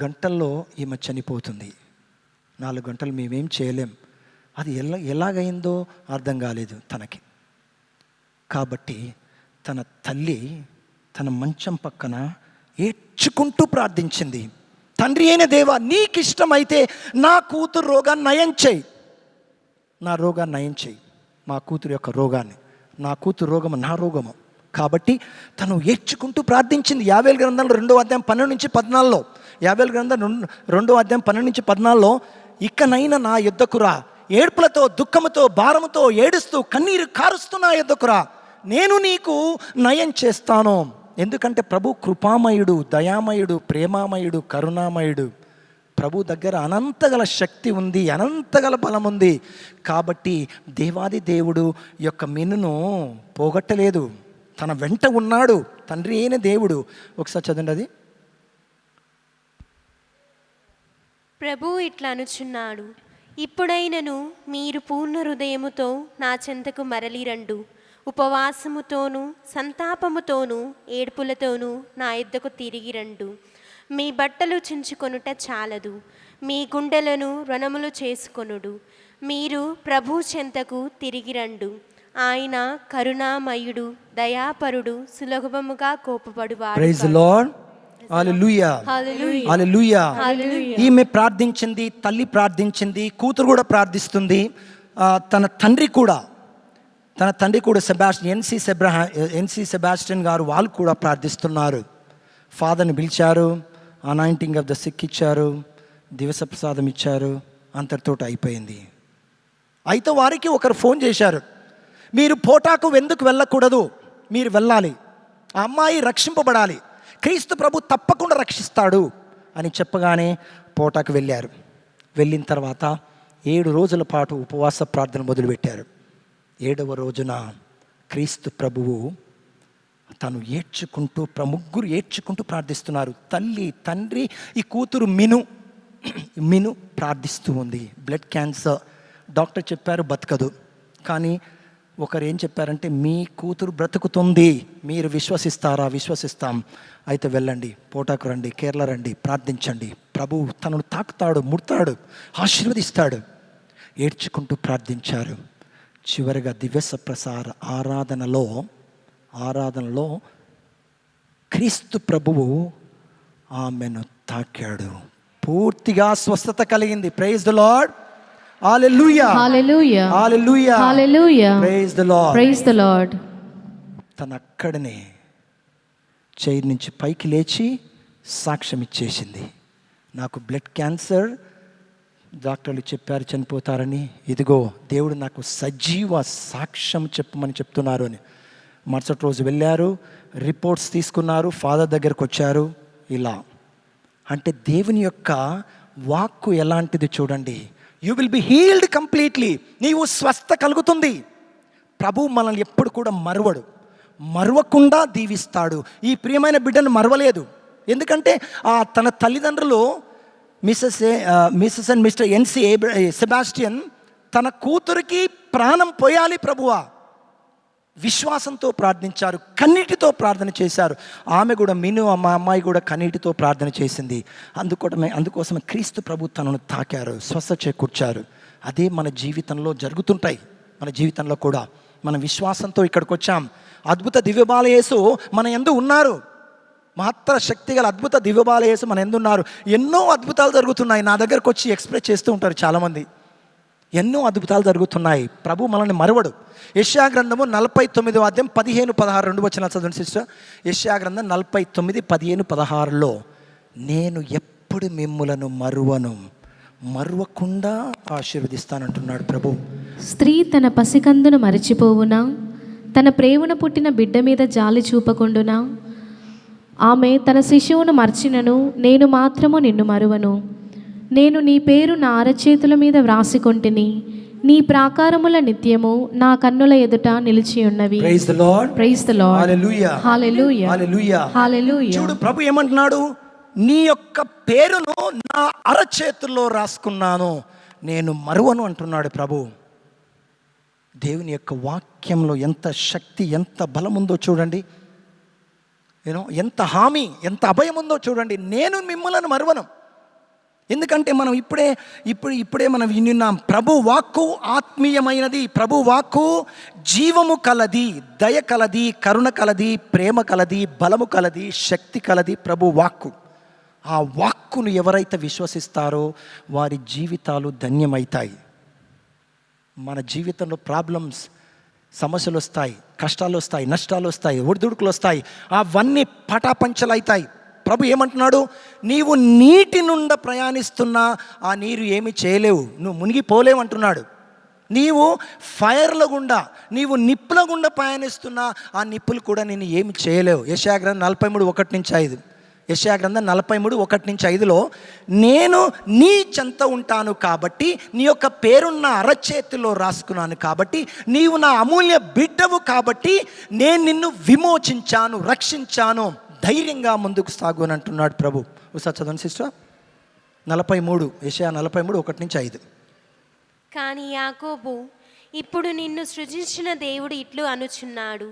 Speaker 3: గంటల్లో ఈమె చనిపోతుంది. 4 గంటలు మేమేం చేయలేం. అది ఎలాగైందో అర్థం కాలేదు తనకి. కాబట్టి తన తల్లి తన మంచం పక్కన ఏడ్చుకుంటూ ప్రార్థించింది. తండ్రి అయిన దేవా, నీకు ఇష్టమైతే నా కూతురు రోగాన్ని నయం చేయి, నా రోగాన్ని నయం చేయి, మా కూతురు యొక్క రోగాన్ని. నా కూతురు రోగము నా రోగము. కాబట్టి తను ఏడ్చుకుంటూ ప్రార్థించింది. 50 గ్రంథంలో 2వ అధ్యాయం 12 నుంచి 14లో, 50 గ్రంథం 2వ అధ్యాయం 12 నుంచి 14లో, ఇకనైనా నా యుద్ధకు రా, ఏడ్పులతో దుఃఖముతో భారముతో ఏడుస్తూ కన్నీరు కారుస్తూ నా యుద్ధకు రా, నేను నీకు నయం చేస్తాను. ఎందుకంటే ప్రభు కృపామయుడు, దయామయుడు, ప్రేమామయుడు, కరుణామయుడు. ప్రభు దగ్గర అనంతగల శక్తి ఉంది, అనంతగల బలం ఉంది. కాబట్టి దేవాది దేవుడు యొక్క మినును పోగొట్టలేదు, తన వెంట ఉన్నాడు. తండ్రి అయిన దేవుడు. ఒకసారి చదవండి అది.
Speaker 7: ప్రభు ఇట్లా అనుచున్నాడు, ఇప్పుడైనను మీరు పూర్ణ హృదయముతో నా చెంతకు మరలిరండు, ఉపవాసముతోనూ సంతాపముతోనూ ఏడ్పులతోనూ నా యొద్దకు తిరిగి రండు. మీ బట్టలు చించుకొనుట చాలదు, మీ గుండెలను రణములు చేసుకొనుడు. మీరు ప్రభు చెంతకు తిరిగి రండు. ఆయన కరుణామయుడు, దయాపరుడు, సులభముగా కోపపడువాడు.
Speaker 3: Praise the lord. Hallelujah, hallelujah. ఈమె ప్రార్థించింది, తల్లి ప్రార్థించింది, కూతురు కూడా ప్రార్థిస్తుంది, తన తండ్రి కూడా ఎన్సి సెబాస్టియన్ గారు వాళ్ళు కూడా ప్రార్థిస్తున్నారు. ఫాదర్ని పిలిచారు, అనాయింటింగ్ ఆఫ్ ద సిక్ ఇచ్చారు, దివస ప్రసాదం ఇచ్చారు, అంతటితో అయిపోయింది. అయితే వారికి ఒకరు ఫోన్ చేశారు, మీరు పోటాకు ఎందుకు వెళ్ళకూడదు, మీరు వెళ్ళాలి, ఆ అమ్మాయి రక్షింపబడాలి, క్రీస్తు ప్రభు తప్పకుండా రక్షిస్తాడు అని చెప్పగానే పోటాకు వెళ్ళారు. వెళ్ళిన తర్వాత 7 రోజుల పాటు ఉపవాస ప్రార్థన మొదలుపెట్టారు. 7వ రోజున క్రీస్తు ప్రభువు తను ఏడ్చుకుంటూ, ముగ్గురు ఏడ్చుకుంటూ ప్రార్థిస్తున్నారు. తల్లి, తండ్రి, ఈ కూతురు మిను ప్రార్థిస్తూ ఉంది. బ్లడ్ క్యాన్సర్, డాక్టర్ చెప్పారు బతకదు. కానీ ఒకరు ఏం చెప్పారంటే, మీ కూతురు బ్రతుకుతుంది, మీరు విశ్వసిస్తారా? విశ్వసిస్తాం. అయితే వెళ్ళండి, పోటాకు రండి, కేరళ రండి, ప్రార్థించండి, ప్రభు తనను తాకుతాడు, ముడతాడు, ఆశీర్వదిస్తాడు. ఏడ్చుకుంటూ ప్రార్థించారు. చివరిగా దివ్యస ప్రసార ఆరాధనలో క్రీస్తు ప్రభువు ఆమెను తాకాడు. పూర్తిగా స్వస్థత కలిగింది. Praise the lord. Hallelujah, hallelujah, hallelujah, hallelujah. Praise the lord, praise the Lord. తన అక్కడనే చైర్ నుంచి పైకి లేచి సాక్ష్యం ఇచ్చేసింది. నాకు బ్లడ్ క్యాన్సర్, డాక్టర్లు చెప్పారు చనిపోతారని, ఇదిగో దేవుడు నాకు సజీవ సాక్ష్యం చెప్పమని చెప్తున్నారు అని. మరుసటి రోజు వెళ్ళారు, రిపోర్ట్స్ తీసుకున్నారు, ఫాదర్ దగ్గరకు వచ్చారు. ఇలా అంటే దేవుని యొక్క వాక్కు ఎలాంటిది చూడండి. You will be healed completely. నీవు స్వస్థ కలుగుతుంది. ప్రభు మనల్ని ఎప్పుడు కూడా మరువడు. మరవకుండా దీవిస్తాడు. ఈ ప్రియమైన బిడ్డను మరవలేదు. ఎందుకంటే తన తల్లిదండ్రులు Mrs and Mr NC Sebastian తన కూతురికి ప్రాణం పోయాలి ప్రభువా, విశ్వాసంతో ప్రార్థించారు, కన్నీటితో ప్రార్థన చేశారు. ఆమె కూడా మా అమ్మాయి కూడా కన్నీటితో ప్రార్థన చేసింది. అందుకోసమే క్రీస్తు ప్రభు తనను తాకారు, స్వస్థ చేకూర్చారు. అదే మన జీవితంలో జరుగుతుంటాయి. మన జీవితంలో కూడా మన విశ్వాసంతో ఇక్కడికి వచ్చాం. అద్భుత దివ్యబాల యేసు మన యందు ఉన్నారు. మహత్తర శక్తి గల అద్భుత దివ్యబాల యేసు మన యందు ఉన్నారు. ఎన్నో అద్భుతాలు జరుగుతున్నాయి. నా దగ్గరకు వచ్చి ఎక్స్ప్రెస్ చేస్తూ ఉంటారు చాలామంది. ఎన్నో అద్భుతాలు జరుగుతున్నాయి. ప్రభు మనల్ని మరవడు. యెషయా గ్రంథము 49వ అధ్యాయం 15-16 2 వచనాలు చదవండి సిస్టర్. యెషయా గ్రంథం 49:15-16లో నేను ఎప్పుడు మిమ్ములను మరువకుండా ఆశీర్వదిస్తానంటున్నాడు ప్రభు.
Speaker 9: స్త్రీ తన పసికందును మరిచిపోవునా, తన ప్రేమను పుట్టిన బిడ్డ మీద జాలి చూపకుండునా? ఆమె తన శిశువును మర్చినను నేను మాత్రము నిన్ను మరువను. నేను నీ పేరు నా అరచేతుల మీద వ్రాసికొంటిని, నీ ప్రాకారముల నిత్యము నా కన్నుల ఎదుట నిలిచి ఉన్నవి.
Speaker 3: Praise the lord,
Speaker 9: praise the lord,
Speaker 3: hallelujah,
Speaker 9: hallelujah,
Speaker 3: hallelujah,
Speaker 9: hallelujah.
Speaker 3: చూడు ప్రభు ఏమంటున్నాడు, నీ యొక్క పేరును నా అరచేతుల్లో రాసుకున్నాను, నేను మరువను అంటున్నాడు ప్రభు. దేవుని యొక్క వాక్యంలో ఎంత శక్తి, ఎంత బలం ఉందో చూడండి. ఎంత హామీ, ఎంత అభయం ఉందో చూడండి. నేను మిమ్మల్ని మరువను. ఎందుకంటే మనం ఇప్పుడే మనం విన్నాం, ప్రభు వాక్కు ఆత్మీయమైనది, ప్రభు వాక్కు జీవము కలది, దయ కలది, కరుణ కలది, ప్రేమ కలది, బలము కలది, శక్తి కలది ప్రభు వాక్కు. ఆ వాక్కును ఎవరైతే విశ్వసిస్తారో వారి జీవితాలు ధన్యమవుతాయి. మన జీవితంలో ప్రాబ్లమ్స్, సమస్యలు వస్తాయి, కష్టాలు వస్తాయి, నష్టాలు వస్తాయి, ఒడిదుడుకులు వస్తాయి, అవన్నీ పటాపంచలవుతాయి. ప్రభు ఏమంటున్నాడు, నీవు నీటి నుండి ప్రయాణిస్తున్నా ఆ నీరు ఏమి చేయలేవు, నువ్వు మునిగిపోలేవు అంటున్నాడు. నీవు ఫైర్ల గుండా, నీవు నిప్పుల గుండా ప్రయాణిస్తున్నా ఆ నిప్పులు కూడా నేను ఏమి చేయలేవు. యెషయా గ్రంథం 43:1-5. యెషయా గ్రంథం 43:1-5లో నేను నీ చెంత ఉంటాను కాబట్టి, నీ యొక్క పేరున్న అరచేతిలో రాసుకున్నాను కాబట్టి, నీవు నా అమూల్య బిడ్డవు కాబట్టి నేను నిన్ను విమోచించాను, రక్షించాను, ధైర్యంగా ముందుకు సాగు అని అంటున్నాడు ప్రభు. ఒకసారి చదవండి సిస్టర్. 43, యెషయా 43:1-5.
Speaker 7: కానీ యాకోబు, ఇప్పుడు నిన్ను సృజించిన దేవుడు ఇట్లు అనుచున్నాడు,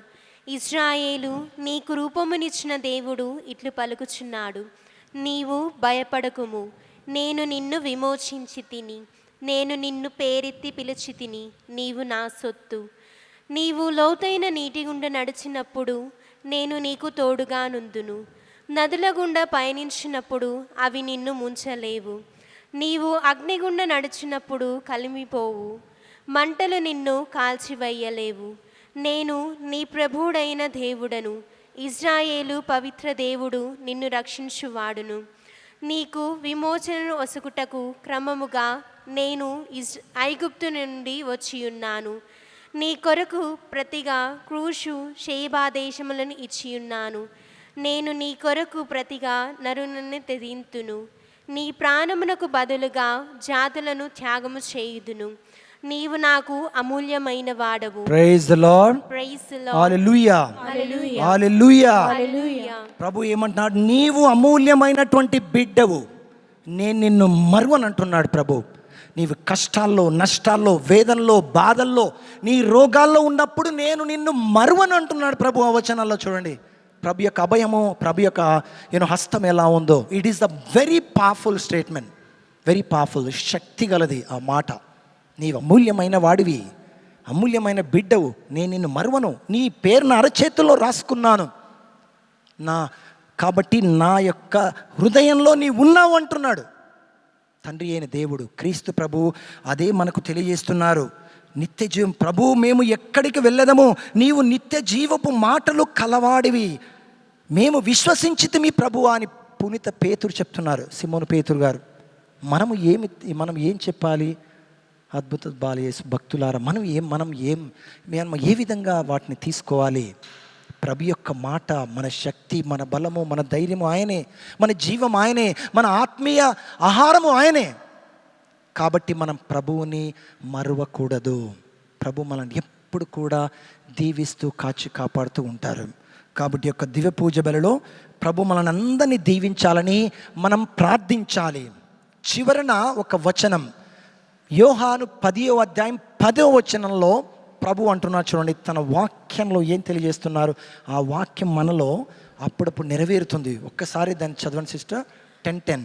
Speaker 7: ఇశ్రాయేలు, నీకు రూపమునిచ్చిన దేవుడు ఇట్లు పలుకుచున్నాడు, నీవు భయపడకుము, నేను నిన్ను విమోచించి తిని, నేను నిన్ను పేరెత్తి పిలిచి తిని, నీవు నా సొత్తు. నీవు లోతైన నీటి గుండా నడిచినప్పుడు నేను నీకు తోడుగా నుందును, నదుల గుండా పయనించినప్పుడు అవి నిన్ను ముంచలేవు. నీవు అగ్నిగుండా నడిచినప్పుడు కలిమిపోవు, మంటలు నిన్ను కాల్చివేయలేవు. నేను నీ ప్రభువుడైన దేవుడను, ఇశ్రాయేలు పవిత్ర దేవుడు, నిన్ను రక్షించువాడును. నీకు విమోచనను ఒసగుటకు క్రమముగా నేను ఐగుప్తు నుండి వచ్చియున్నాను. నీ కొరకు ప్రతిగా క్రూషు, షేబా దేశములను ఇచ్చియున్నాను. నేను నీ కొరకు ప్రతిగా నరులను తెదింతును, నీ ప్రాణమునకు బదులుగా జాతులను త్యాగము చేయుదును. నీవు నాకు అమూల్యమైన వాడవు.
Speaker 3: Praise the lord,
Speaker 7: praise the lord,
Speaker 3: hallelujah,
Speaker 7: hallelujah,
Speaker 3: hallelujah,
Speaker 7: hallelujah.
Speaker 3: ప్రభు ఏమంటున్నాడు, నీవు అమూల్యమైనటువంటి బిడ్డవు, నేను నిన్ను మరువను అంటున్నాడు ప్రభు. నీవు కష్టాల్లో, నష్టాల్లో, వేదనలో, బాధల్లో, నీ రోగాల్లో ఉన్నప్పుడు నేను నిన్ను మరువను అంటున్నాడు ప్రభు. ఆ వచనాల్లో చూడండి ప్రభు యొక్క అభయము, ప్రభు యొక్క హస్తం ఎలా ఉందో. It is the very powerful statement, very powerful, శక్తి గలది ఆ మాట. నీవు అమూల్యమైన వాడివి, అమూల్యమైన బిడ్డవు, నేను నిన్ను మరువను, నీ పేరు నా అరచేతుల్లో రాసుకున్నాను, కాబట్టి నా యొక్క హృదయంలో నీ ఉన్నావు అంటున్నాడు తండ్రి అయిన దేవుడు. క్రీస్తు ప్రభు అదే మనకు తెలియజేస్తున్నారు. నిత్య జీవం ప్రభు, మేము ఎక్కడికి వెళ్ళదము, నీవు నిత్య జీవపు మాటలు కలవాడివి, మేము విశ్వసించితిమి ప్రభు అని పునీత పేతురు చెప్తున్నారు, సిమోను పేతురు గారు. మనం ఏం చెప్పాలి? అద్భుత బాలయేసు భక్తులారా, మనం ఏ విధంగా వాటిని తీసుకోవాలి? ప్రభు యొక్క మాట మన శక్తి, మన బలము, మన ధైర్యము ఆయనే, మన జీవం ఆయనే, మన ఆత్మీయ ఆహారము ఆయనే. కాబట్టి మనం ప్రభువుని మరువకూడదు. ప్రభు మనల్ని ఎప్పుడు కూడా దీవిస్తూ కాచి కాపాడుతూ ఉంటారు. కాబట్టి యొక్క దివ్య పూజ బలిలో ప్రభు మనల్ని అందరినీ దీవించాలని మనం ప్రార్థించాలి. చివరన ఒక వచనం, యోహాను 10వ అధ్యాయం 10వ వచనంలో ప్రభు అంటున్నారు చూడండి, తన వాక్యంలో ఏం తెలియజేస్తున్నారు. ఆ వాక్యం మనలో అప్పుడప్పుడు నెరవేరుతుంది. ఒక్కసారి దాన్ని చదవండి సిస్టర్. 10:10.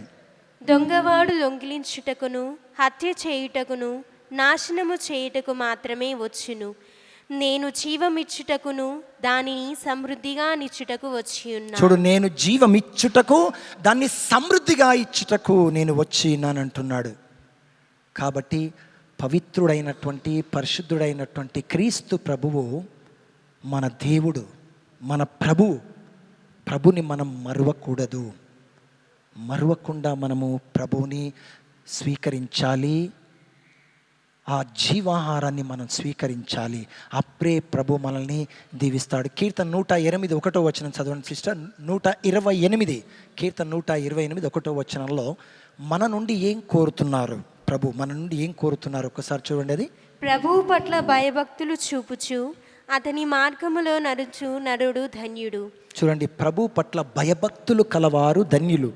Speaker 7: దొంగవాడు దొంగిలించుటకును, హత్య చేయుటకును, నాశనము చేయుటకు మాత్రమే వచ్చును. నేను జీవమిచ్చుటకును దానిని సమృద్ధిగా నిచ్చుటకు వచ్చి ఉన్నాను.
Speaker 3: చూడు, నేను జీవమిచ్చుటకు దాన్ని సమృద్ధిగా ఇచ్చుటకు నేను వచ్చి ఉన్నానంటున్నాడు. కాబట్టి పవిత్రుడైనటువంటి పరిశుద్ధుడైనటువంటి క్రీస్తు ప్రభువు మన దేవుడు, మన ప్రభుని మనం మరువకూడదు. మరువకుండా మనము ప్రభువుని స్వీకరించాలి. ఆ జీవాహారాన్ని మనం స్వీకరించాలి. అప్పుడే ప్రభు మనల్ని దీవిస్తాడు. కీర్తన 128 1వ వచనం చదవండి సిస్టర్. 128 కీర్తన 128 1వ వచనంలో మన నుండి ఏం కోరుతున్నారు ప్రభు, మన నుండి ఏం కోరుతున్నారు ఒక్కసారి చూడండి. అది
Speaker 7: ప్రభువు పట్ల భయభక్తులు చూపుచు అతని మార్గములో నడుచు నరుడు ధన్యుడు.
Speaker 3: చూడండి, ప్రభు పట్ల భయభక్తులు కలవారు ధన్యులు,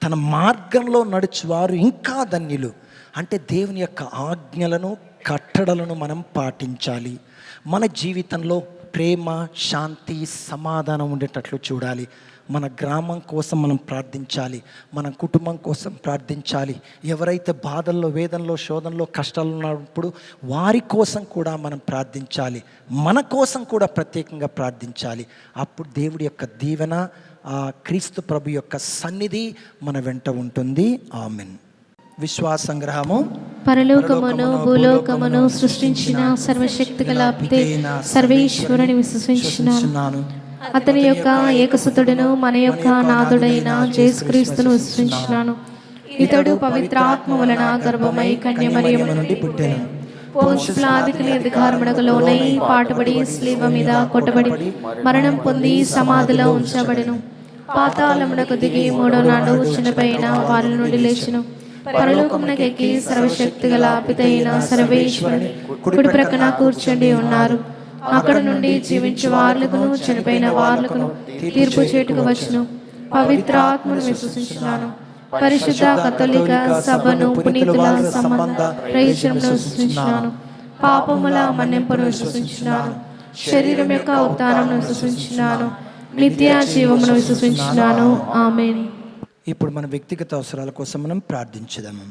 Speaker 3: తన మార్గంలో నడుచువారు ఇంకా ధన్యులు. అంటే దేవుని యొక్క ఆజ్ఞలను కట్టడలను మనం పాటించాలి. మన జీవితంలో ప్రేమ, శాంతి, సమాధానం ఉండేటట్లు చూడాలి. మన గ్రామం కోసం మనం ప్రార్థించాలి, మన కుటుంబం కోసం ప్రార్థించాలి. ఎవరైతే బాధల్లో, వేదనలో, శోధనలో, కష్టాలు ఉన్నప్పుడు వారి కోసం కూడా మనం ప్రార్థించాలి. మన కోసం కూడా ప్రత్యేకంగా ప్రార్థించాలి. అప్పుడు దేవుడి యొక్క దీవెన, ఆ క్రీస్తు ప్రభు యొక్క సన్నిధి మన వెంట ఉంటుంది. ఆమెన్. విశ్వాస సంగ్రహము.
Speaker 9: పరలోకమును భూలోకమును సృష్టించిన సర్వశక్తి గల పితైన సర్వేశ్వరుని విశ్వసించున్నాను. అతని యొక్క ఏకసుతుడును మన యొక్క నాథుడైన యేసుక్రీస్తును విశ్వసించున్నాను. ఇతడు పవిత్ర ఆత్మ వలన గర్భమై కన్యమరియము నుండి పుట్టెను. పోన్షు పిలాతుని అధికారమునకు లోనై పాటుబడి శిలువ మీద కొట్టబడి మరణం పొంది సమాధిలో ఉంచబడెను. పాతాళమునకు దిగి 3వ నాడు చనిపోయిన వారి నుండి లేచెను. పరలోకమునకు ఎక్కి సర్వశక్తి గల పితైన సర్వేశ్వరుని కుడి ప్రక్కన కూర్చుండి ఉన్నారు. అక్కడ నుండి జీవించే వార్లకును చనిపోయిన వార్లకును తీర్పు చేటుకు వచ్చును. పవిత్ర ఆత్మను విశ్వసించున్నాను. పరిశుద్ధ కథోలిక సభను, పునీతుల సంబంధ ప్రయోజనమును విశ్వసించున్నాను. పాపముల మన్నింపును విశ్వసించున్నాను. శరీరం యొక్క ఉత్థానమును విశ్వసించున్నాను. నిత్య జీవమును విశ్వసించున్నాను. ఆమేన్.
Speaker 3: ఇప్పుడు మన వ్యక్తిగత అవసరాల కోసం మనం ప్రార్థించుదాము.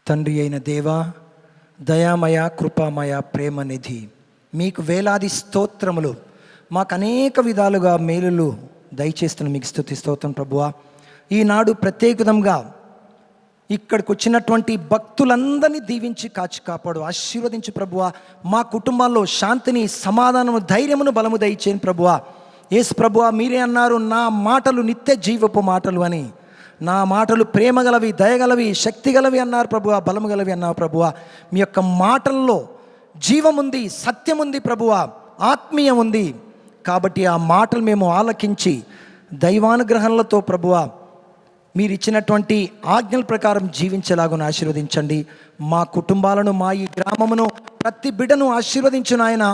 Speaker 3: తండ్రి అయిన దేవా, దయామయ, కృపామయ, ప్రేమనిధి, మీకు వేలాది స్తోత్రములు. మాకు అనేక విధాలుగా మేలులు దయచేస్తున్న మీకు స్తుతి స్తోత్రం ప్రభువా. ఈనాడు ప్రత్యేకంగా ఇక్కడికి వచ్చినటువంటి భక్తులందరినీ దీవించి కాచి కాపాడు, ఆశీర్వదించు ప్రభువా. మా కుటుంబాల్లో శాంతిని, సమాధానము, ధైర్యమును, బలము దయచేయండి ప్రభువా. యేసు ప్రభువా, మీరే అన్నారు, నా మాటలు నిత్య జీవపు మాటలు అని. నా మాటలు ప్రేమగలవి, దయగలవి, శక్తిగలవి అన్నారు ప్రభువా, బలము గలవి అన్నారు ప్రభువా. మీ యొక్క మాటల్లో జీవముంది, సత్యముంది ప్రభువా, ఆత్మీయం ఉంది. కాబట్టి ఆ మాటలు మేము ఆలకించి దైవానుగ్రహంలతో ప్రభువా మీరు ఇచ్చినటువంటి ఆజ్ఞల ప్రకారం జీవించేలాగా ఆశీర్వదించండి. మా కుటుంబాలను, మా ఈ గ్రామమును, ప్రతి బిడ్డను ఆశీర్వదించు నాయన.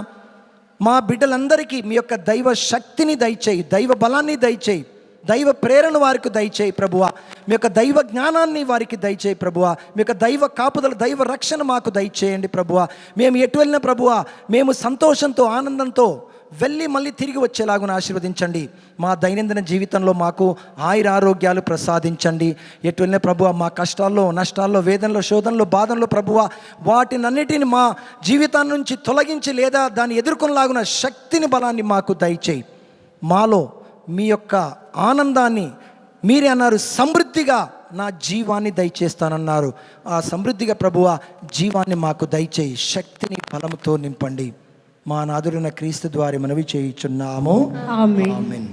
Speaker 3: మా బిడ్డలందరికీ మీ యొక్క దైవ శక్తిని దయచేయి, దైవ బలాన్ని దయచేయి, దైవ ప్రేరణ వారికి దయచేయి ప్రభువా. మీ యొక్క దైవ జ్ఞానాన్ని వారికి దయచేయి ప్రభువా. మీ యొక్క దైవ కాపుదల, దైవ రక్షణ మాకు దయచేయండి ప్రభువా. మేము ఎటు వెళ్ళిన ప్రభువా, మేము సంతోషంతో, ఆనందంతో వెళ్ళి మళ్ళీ తిరిగి వచ్చేలాగా ఆశీర్వదించండి. మా దైనందిన జీవితంలో మాకు ఆయుర ఆరోగ్యాలు ప్రసాదించండి. ఎటు వెళ్ళిన ప్రభువా, మా కష్టాల్లో, నష్టాల్లో, వేదనలో, శోధనలో, బాధల్లో ప్రభువా, వాటినన్నిటిని మా జీవితాన్ని నుంచి తొలగించి లేదా దాన్ని ఎదుర్కొనలాగున శక్తిని, బలాన్ని మాకు దయచేయి. మాలో మీ యొక్క ఆనందాన్ని, మీరే అన్నారు సమృద్ధిగా నా జీవాన్ని దయచేస్తానన్నారు. ఆ సమృద్ధిగా ప్రభువా జీవాన్ని మాకు దయచేయి, శక్తిని, బలముతో నింపండి. మా నాథుడైన క్రీస్తు ద్వారా మనవి చేయుచున్నాము.
Speaker 8: ఆమేన్.
Speaker 3: ఆమేన్.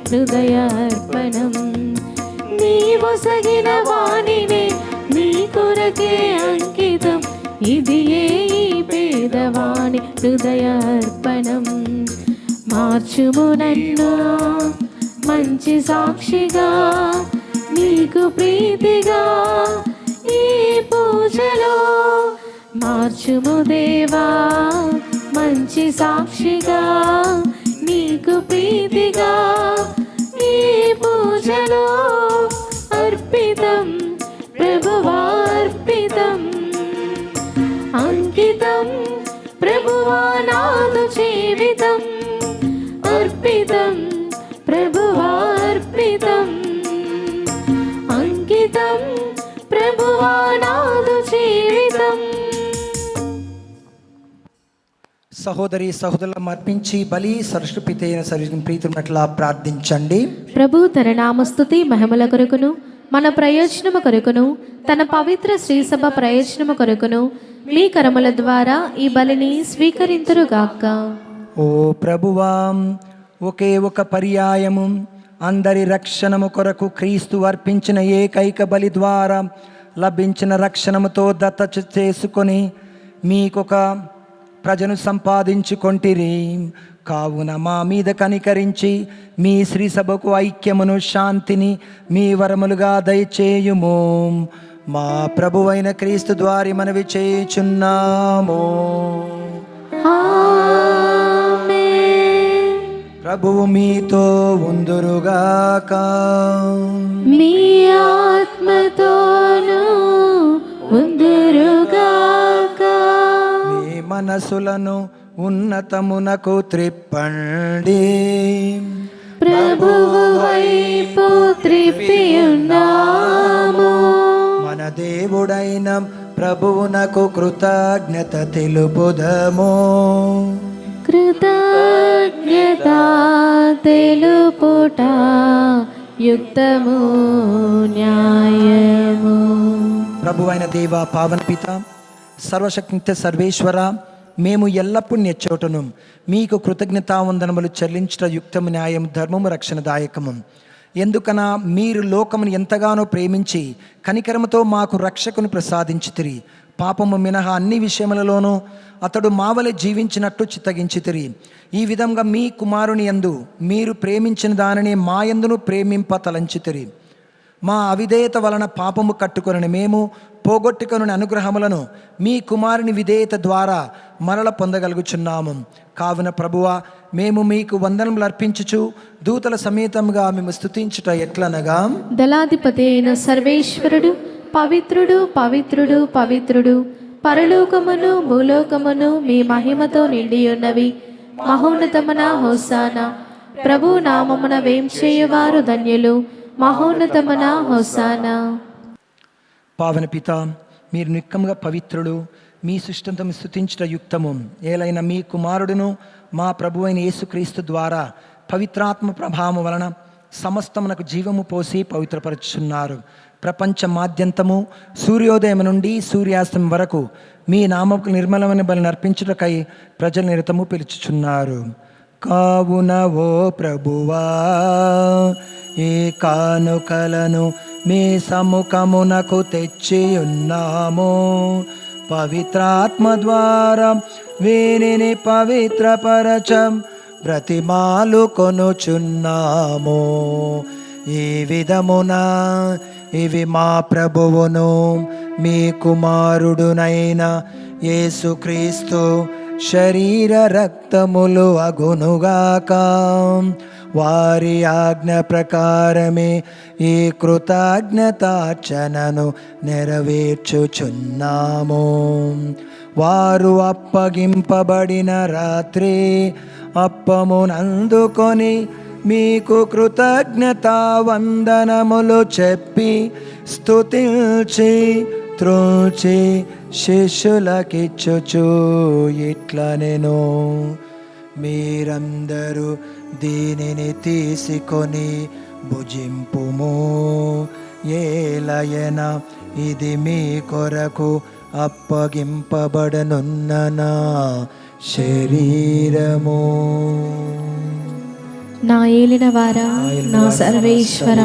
Speaker 9: హృదయార్పణం. నీవు సగిన వాణినే నీ కొరకే అంకితం, ఇది ఈ పేదవాణి హృదయార్పణం. మార్చుము నన్ను మంచి సాక్షిగా, నీకు ప్రీతిగా ఈ పూజలో. మార్చుము దేవా మంచి సాక్షిగా, నీకు ప్రీతిగా ఈ పూజలో. అర్పితం ప్రభువార్పితం, అంకితం ప్రభువా నాదు జీవితం. అర్పితం ప్రభువార్పితం, అంకితం ప్రభువా నాదు జీవితం.
Speaker 3: సహోదరి సహోదరులను అర్పించి బలి సరస్వతి అయిన సర్వీని ప్రీతున్నట్లా ప్రార్థించండి.
Speaker 9: ప్రభు తన నామస్తుతి మహిమల కొరకును మన ప్రయోజనము కొరకును తన పవిత్ర శ్రీసభ ప్రయోజనము కొరకును మీ కరముల ద్వారా ఈ బలిని స్వీకరింతురుగాక.
Speaker 3: ఓ ప్రభువా, ఒకే ఒక పర్యాయము అందరి రక్షణము కొరకు క్రీస్తు అర్పించిన ఏకైక బలి ద్వారా లభించిన రక్షణముతో దత్త చేసుకొని మీకొక ప్రజను సంపాదించుకొంటిరి. కావున మా మీద కనికరించి మీ శ్రీ సభకు ఐక్యమును శాంతిని మీ వరములుగా దయచేయుము. మా ప్రభువైన క్రీస్తు ద్వారా మనవి చేయుచున్నాము. ప్రభువు మీతో ఉందురుగాక.
Speaker 9: మీ ఆత్మతోను ఉందురుగాక.
Speaker 3: మీ మనసులను ఉన్నతమునకు త్రిప్పండి.
Speaker 9: ప్రభువు వైపు త్రిప్పియున్నాము.
Speaker 3: మన దేవుడైన ప్రభువునకు కృతజ్ఞత తెలుపుదము.
Speaker 9: కృతజ్ఞత తెలుపుట యుక్తము న్యాయము.
Speaker 3: ప్రభువైన దేవ పావన పిత సర్వశక్తి సర్వేశ్వర, మేము ఎల్లప్పుడూ నెచ్చోటను మీకు కృతజ్ఞతావందనములు చెల్లించుట యుక్తము న్యాయం ధర్మము రక్షణదాయకము. ఎందుకనా మీరు లోకమును ఎంతగానో ప్రేమించి కనికరముతో మాకు రక్షకుని ప్రసాదించితిరి. పాపము మినహా అన్ని విషయములలోనూ అతడు మావలె జీవించినట్టు చిత్తగించితిరి. ఈ విధంగా మీ కుమారుని యందు మీరు ప్రేమించిన దానిని మా యందును ప్రేమింప తలంచితిరి. మా అవిధేయత వలన పాపము కట్టుకొనని మేము పోగొట్టుకొనుని అనుగ్రహములను మీ కుమారుని విధేయత ద్వారా మరల పొందగలుగుచున్నాము. కావున ప్రభువా, మేము మీకు వందనములు అర్పించుచు దూతల సమేతంగా మేము స్తుతించుట ఎట్లనగా,
Speaker 9: దళాధిపతి అయిన సర్వేశ్వరుడు పవిత్రుడు పవిత్రుడు పవిత్రుడు, పరలోకమును భూలోకమును మీ మహిమతో నిండి ఉన్నవి. మహోన్నతమున హోసానా. ప్రభు నామమున వేంచేయువారు ధన్యులు. మహోన్నతమున హోసానా.
Speaker 3: పావన పిత, మీరు నిక్కముగా పవిత్రుడు, మీ సృష్టంతో స్తుతించుట యుక్తము. ఏలైనా మీ కుమారుడును మా ప్రభువైన యేసుక్రీస్తు ద్వారా పవిత్రాత్మ ప్రభావం వలన సమస్తమునకు జీవము పోసి పవిత్రపరుచున్నారు. ప్రపంచమాద్యంతము సూర్యోదయం నుండి సూర్యాస్తం వరకు మీ నామకు నిర్మలమైన బలిని అర్పించుటకై ప్రజలు నిరతము పిలుచుచున్నారు. కావున ఓ ప్రభువా, ఈ కానుకలను మీ సముఖమునకు తెచ్చి ఉన్నాము. పవిత్రాత్మ ద్వారా వీనిని పవిత్రపరచం బ్రతిమాలు కొనుచున్నాము. ఈ విధమున ఇవి మా ప్రభువును మీ కుమారుడునైన యేసుక్రీస్తు శరీర రక్తములు అగునుగాక. వారి ఆజ్ఞ ప్రకారమే ఈ కృతజ్ఞతార్చనను నెరవేర్చుచున్నాము. వారు అప్పగింపబడిన రాత్రి అప్పమునందుకొని మీకు కృతజ్ఞతా వందనములు చెప్పి స్తుతించి త్రోచి శిష్యులకిచ్చుచు ఇట్లనెను, మీరందరూ దీనిని తీసుకొని భుజింపుము. ఏలయన ఇది మీ కొరకు అప్పగింపబడనున్న నా శరీరము.
Speaker 9: నా ఏలినవారా, నా సర్వేశ్వర.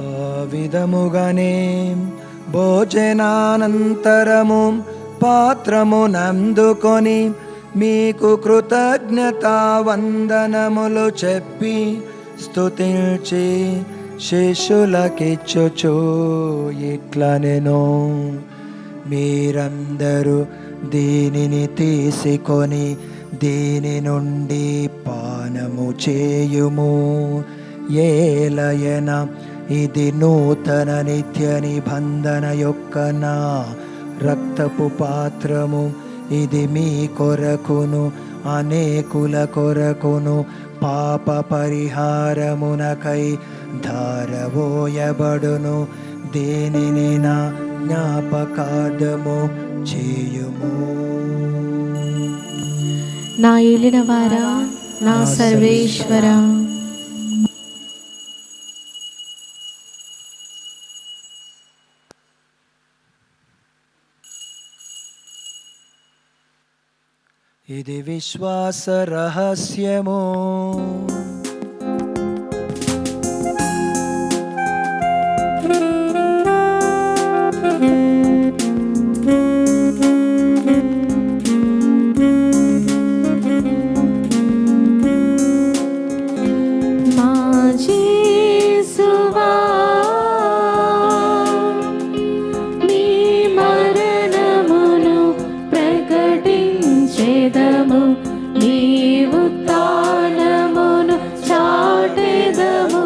Speaker 3: ఆ విధముగానే భోజనానంతరము పాత్రమునందుకొని మీకు కృతజ్ఞతా వందనములు చెప్పి స్తుతించి శిష్యులకిచ్చుచు ఇట్లనెను, మీరందరూ దీనిని తీసుకొని దీని నుండి పానము చేయుము. ఏలయన ఇది నూతన నిత్య నిబంధన యొక్క నా రక్తపు పాత్రము. ఇది మీ కొరకును అనేకుల కొరకును పాప పరిహారమునకై ధారవోయబడును. దీనిని నా జ్ఞాపకార్థము చేయుము.
Speaker 9: నా ఏలినవారా, నా సర్వేశ్వర.
Speaker 3: ఇది విశ్వాస రహస్యము.
Speaker 9: మా యేసువా, నీ మరణమును ప్రకటించెదము, నీ ఉత్థానమును చాటెదము.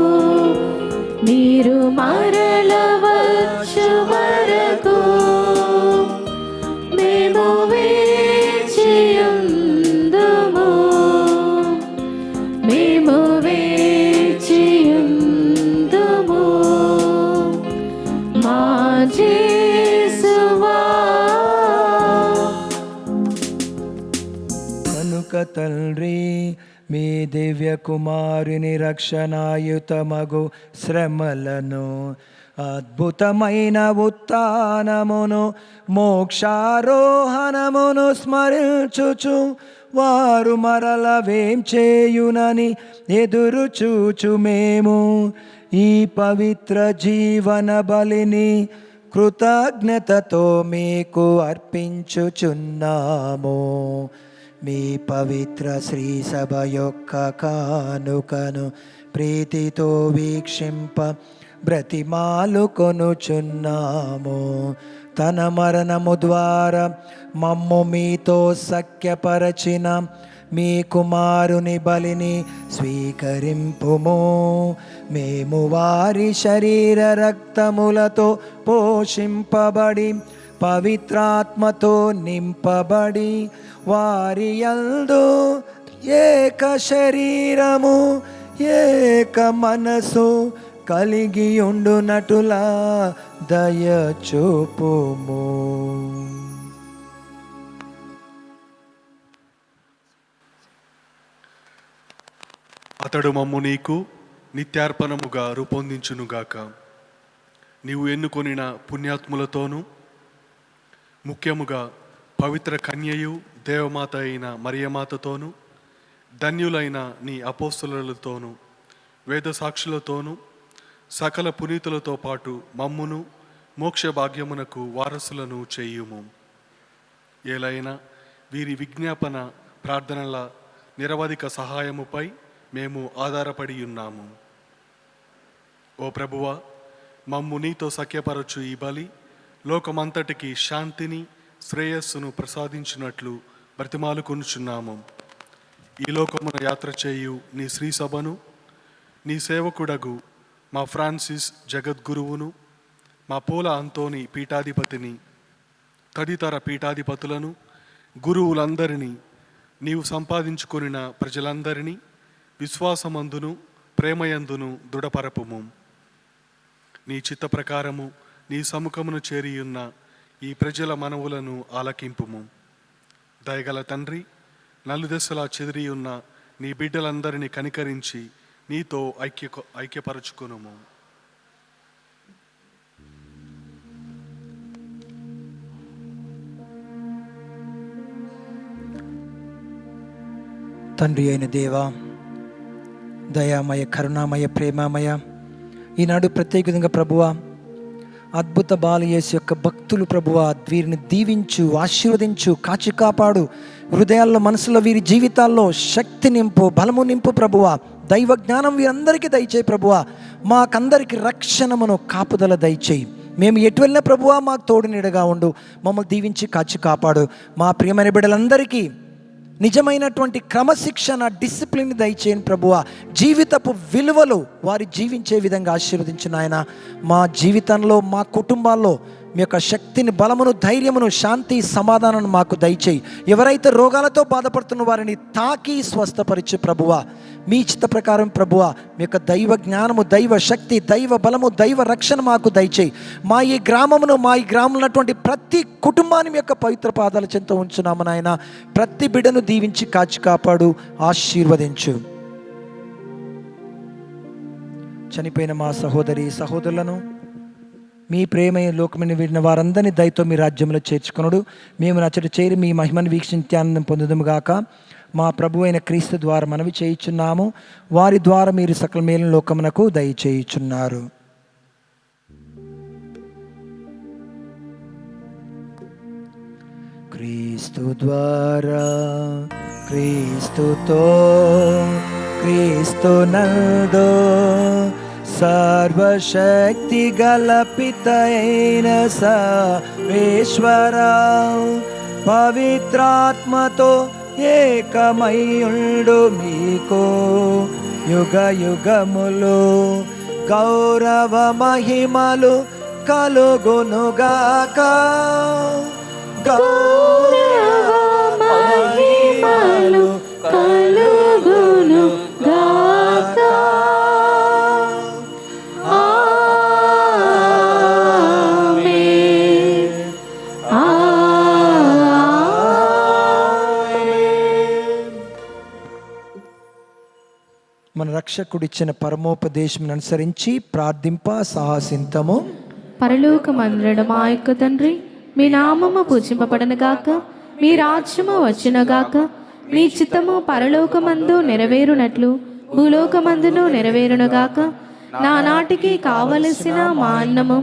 Speaker 9: మీరు మరల వచ్చు వరకు మేము వేచియుందుము, మేము వేచియుందుము. మా యేసువా.
Speaker 3: కనుక తండ్రి, మీ దివ్య కుమారుని రక్షణాయుతమగు శ్రమలను, అద్భుతమైన ఉత్థానమును, మోక్షారోహణమును స్మరించుచు వారు మరల వేం చేయునని ఎదురు చూచు మేము ఈ పవిత్ర జీవన బలిని కృతజ్ఞతతో మీకు అర్పించుచున్నాము. మీ పవిత్ర శ్రీ సభ యొక్క కానుకను ప్రీతితో వీక్షింప బ్రతిమాలు కొనుచున్నాము. తన మరణము ద్వారా మమ్ము మీతో సఖ్యపరచిన మీ కుమారుని బలిని స్వీకరింపుము. మేము వారి శరీర రక్తములతో పోషింపబడి పవిత్రాత్మతో నింపబడి వారి యందు ఏక శరీరము ఏక మనసు కలిగి ఉండునటులా దయచూపుము.
Speaker 10: అతడు మమ్ము నీకు నిత్యార్పణముగా రూపొందించునుగాక. నీవు ఎన్నుకొనిన పుణ్యాత్ములతోనూ ముఖ్యముగా పవిత్ర కన్యయు దేవమాత అయిన మరియమాతతోనూ ధన్యులైన నీ అపోస్తలులతోనూ వేద సాక్షులతోనూ సకల పునీతులతో పాటు మమ్మును మోక్ష భాగ్యమునకు వారసులను చేయుము. ఏలైనా వీరి విజ్ఞాపన ప్రార్థనల నిరవధిక సహాయముపై మేము ఆధారపడి ఉన్నాము. ఓ ప్రభువా, మమ్ము నీతో సఖ్యపరచు ఈ బలి లోకమంతటికి శాంతిని శ్రేయస్సును ప్రసాదించినట్లు బ్రతిమాలుకొనుచున్నాము. ఈ లోకమున యాత్ర చేయు నీ శ్రీ సభను, నీ సేవకుడగు మా ఫ్రాన్సిస్ జగద్గురువును, మా పోల అంతోని పీఠాధిపతిని, తదితర పీఠాధిపతులను, గురువులందరినీ, నీవు సంపాదించుకొనిన ప్రజలందరినీ విశ్వాసమందును ప్రేమయందును దృఢపరపుము. నీ చిత్త ప్రకారము నీ సముఖమును చేరియున్న ఈ ప్రజల మనవులను ఆలకింపుము. దయగల తండ్రి, నలుదెసలా చెదిరియున్న నీ బిడ్డలందరినీ కనికరించి నీతో ఐక్యపరచుకొనుము.
Speaker 3: తండ్రి అయిన దేవా, దయామయ, కరుణామయ, ప్రేమామయ, ఈనాడు ప్రత్యేకంగా ప్రభువా అద్భుత బాలయేసు యొక్క భక్తులు ప్రభువా వీరిని దీవించు, ఆశీర్వదించు, కాచి కాపాడు. హృదయాల్లో, మనసులో, వీరి జీవితాల్లో శక్తి నింపు, బలము నింపు ప్రభువా. దైవ జ్ఞానం వీరందరికీ దయచేయి ప్రభువా. మాకందరికి రక్షణమును, కాపుదల దయచేయి. మేము ఎటు వెళ్ళిన ప్రభువా మాకు తోడు నీడగా ఉండు. మమ్మల్ని దీవించి కాచి కాపాడు. మా ప్రియమైన బిడ్డలందరికీ నిజమైనటువంటి క్రమశిక్షణ, డిసిప్లిన్ దయచేయని ప్రభువా. జీవితపు విలువలు వారి జీవించే విధంగా ఆశీర్వదించు నాయన. మా జీవితంలో, మా కుటుంబాల్లో మీ యొక్క శక్తిని, బలమును, ధైర్యమును, శాంతి, సమాధానాన్ని మాకు దయచేయి. ఎవరైతే రోగాలతో బాధపడుతున్న వారిని తాకి స్వస్థపరిచే ప్రభువా. మీ చిత్త ప్రకారం ప్రభువా మీ యొక్క దైవ జ్ఞానము, దైవ శక్తి, దైవ బలము, దైవ రక్షణ మాకు దయచేయి. మా ఈ గ్రామమును, మా ఈ గ్రామంలో ఉన్నటువంటి ప్రతి కుటుంబాన్ని మీ యొక్క పవిత్ర పాదాల చెంత ఉంచున్నాము నాయన. ప్రతి బిడ్డను దీవించి కాచి కాపాడు, ఆశీర్వదించు. చనిపోయిన మా సహోదరి సహోదరులను మీ ప్రేమ లోకమని విడిన వారందరినీ దయతో మీ రాజ్యంలో చేర్చుకొనుడు. మేము నచ్చట చేరి మీ మహిమను వీక్షించి ఆనందం పొందుదుము గాక. మా ప్రభు అయిన క్రీస్తు ద్వారా మనవి చేయుచున్నాము. వారి ద్వారా మీరు సకల మేలు లోకమునకు దయచేయుచున్నారు. క్రీస్తు ద్వారా, క్రీస్తుతో, క్రీస్తు నందు సర్వశక్తి గల పితైన సర్వేశ్వర పవిత్రాత్మతో ఏకమయుండు మీకు యుగ యుగములు గౌరవ మహిమలు కలుగునుగాక. గౌరవ మహిమలు కలుగునుగాక. మన రక్షకుడిచ్చిన పరమోపదేశం అనుసరించి ప్రార్థింప సాహసింతము.
Speaker 9: పరలోకమందుడు మా యొక్క తండ్రి, మీ నామము పూజింపబడనుగాక, మీ రాజ్యము వచ్చునుగాక, మీ చిత్తము పరలోకమందు నెరవేరునట్లు భూలోకమందును నెరవేరునుగాక. నానాటికి కావలసిన మా అన్నము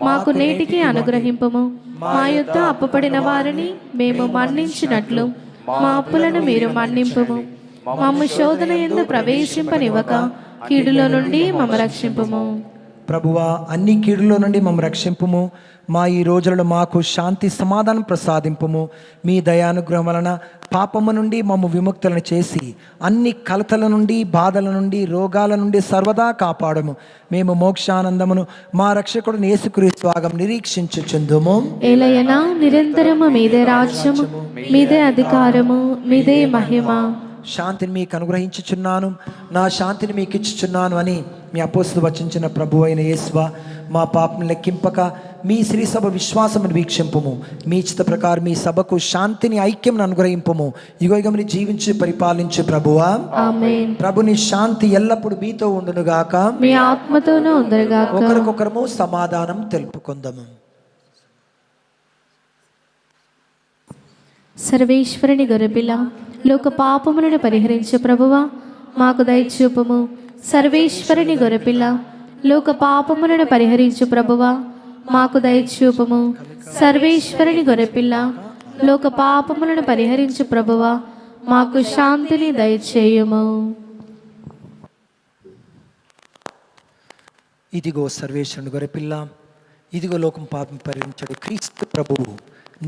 Speaker 9: మాకు నేటికి అనుగ్రహింపము. మా యొద్ద అప్పుపడిన వారిని మేము మన్నించినట్లు మా అప్పులను మీరు మన్నింపుము. మమ్ము శోధన యందు ప్రవేశింపనివ్వక కీడులో నుండి మమ్మ రక్షింపుము.
Speaker 3: ప్రభువా, అన్ని కీడులో నుండి మమ్మ రక్షింపుము. మా ఈ రోజులలో మాకు శాంతి సమాధానం ప్రసాదింపుము. మీ దయానుగ్రహం వలన పాపము నుండి మమ్ము విముక్తులను చేసి అన్ని కలతల నుండి, బాధల నుండి, రోగాల నుండి సర్వదా కాపాడము. మేము మోక్షానందమును మా రక్షకుడు యేసుక్రీస్తు ఆగం నిరీక్షించుచుందుము.
Speaker 9: ఏలయనా నిరంతరము మీదే రాజ్యము, మీదే అధికారము, మీదే మహిమ.
Speaker 3: శాంతిని మీకు అనుగ్రహించుచున్నాను, నా శాంతిని మీకు ఇచ్చుచున్నాను అని మీ అపోస్తలుడు వచించిన ప్రభు అయిన యేసువా, మా పాపం లెక్కింపక మీ శ్రీ సభ విశ్వాసమును వీక్షింపుము. మీ చిత్త ప్రకారం మీ సభకు శాంతిని, ఐక్యమును అనుగ్రహింపుము. యుగయుగముని జీవించి పరిపాలించు ప్రభువా.
Speaker 9: ఆమేన్.
Speaker 3: ప్రభుని శాంతి ఎల్లప్పుడు మీతో ఉండునుగాక,
Speaker 9: మీ ఆత్మతోనూ ఉండునుగాక.
Speaker 3: ఒకరికొకరము సమాధానం తెలుపుకుందాము.
Speaker 9: సర్వేశ్వరుని గొర్రెపిల్ల, లోక పాపములను పరిహరించు ప్రభువా మాకు దయచూపుము. సర్వేశ్వరుని గొర్రెపిల్ల, లోక పాపములను పరిహరించు ప్రభువా మాకు దయచూపుము. సర్వేశ్వరుని గొర్రెపిల్ల, లోక పాపములను పరిహరించు ప్రభువా మాకు శాంతిని దయచేయుము.
Speaker 3: ఇదిగో సర్వేశ్వరుని గొర్రెపిల్ల, ఇదిగో లోకం పాపం పరిహరించడు క్రీస్తు ప్రభువు,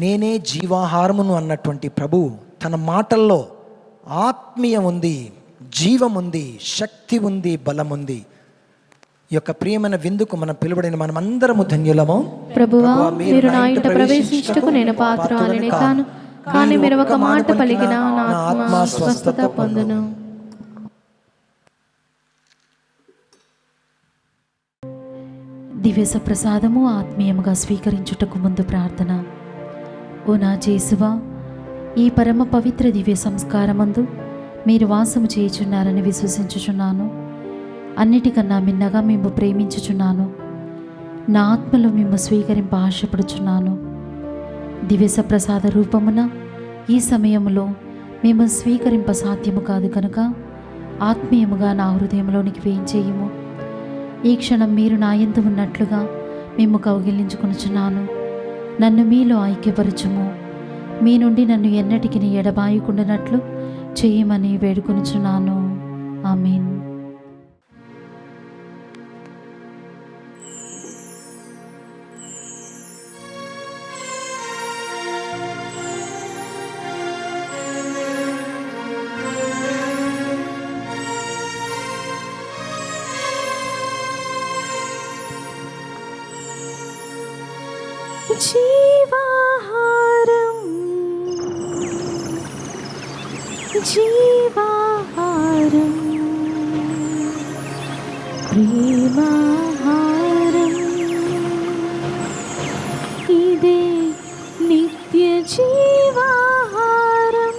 Speaker 3: నేనే జీవాహారమును అన్నటువంటి ప్రభువు తన మాటల్లో ఆత్మీయం ఉంది, జీవం ఉంది, శక్తి ఉంది, బలం ఉంది. ఈ యొక్క ప్రియమైన విందుకు మనం పిలువడిన మనం అందరము ధన్యులము.
Speaker 9: ప్రభువా, మీరు నా ఇంట ప్రవేశించుటకు నేను పాత్రురాలిని కాను, కానీ మీరు ఒక మాట పలికిన నా ఆత్మ స్వస్థత పొందును.
Speaker 1: దివ్య ప్రసాదము ఆత్మీయముగా స్వీకరించుటకు ముందు ప్రార్థన. ఓ నా జేసువా, ఈ పరమ పవిత్ర దివ్య సంస్కారమందు మీరు వాసము చేయుచున్నారని విశ్వసించుచున్నాను. అన్నిటికన్నా మిన్నగా మేము ప్రేమించుచున్నాను. నా ఆత్మలో మేము స్వీకరింప ఆశపడుచున్నాను. దివ్య ప్రసాద రూపమున ఈ సమయంలో మేము స్వీకరింప సాధ్యము కాదు కనుక ఆత్మీయముగా నా హృదయంలోనికి వేయించేయము. ఈ క్షణం మీరు నా యందు ఉన్నట్లుగా మేము కౌగిలించుకొనుచున్నాను. నన్ను మీలో ఐక్యపరచుము. మీ నుండి నన్ను ఎన్నటికి ఎడబాయకుండానట్లు చేయమని వేడుకొనుచున్నాను. ఆమేన్.
Speaker 9: జీవాహారం జీవాహారం ప్రేమాహారం ఇదే నిత్య జీవాహారం.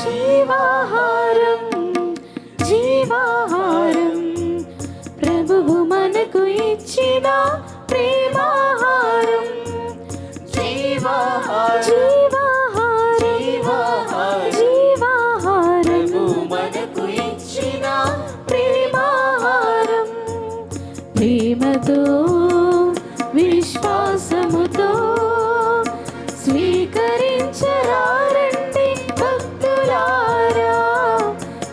Speaker 9: జీవాహారం జీవాహారం ప్రభువు మనకు ఇచ్చిన ప్రేమాహారం. జీవాహారం జీవాహారం మనకు ఇచ్చిన ప్రేమాహారం. ప్రేమతో విశ్వాసముతో స్వీకరించరారండి భక్తులారా.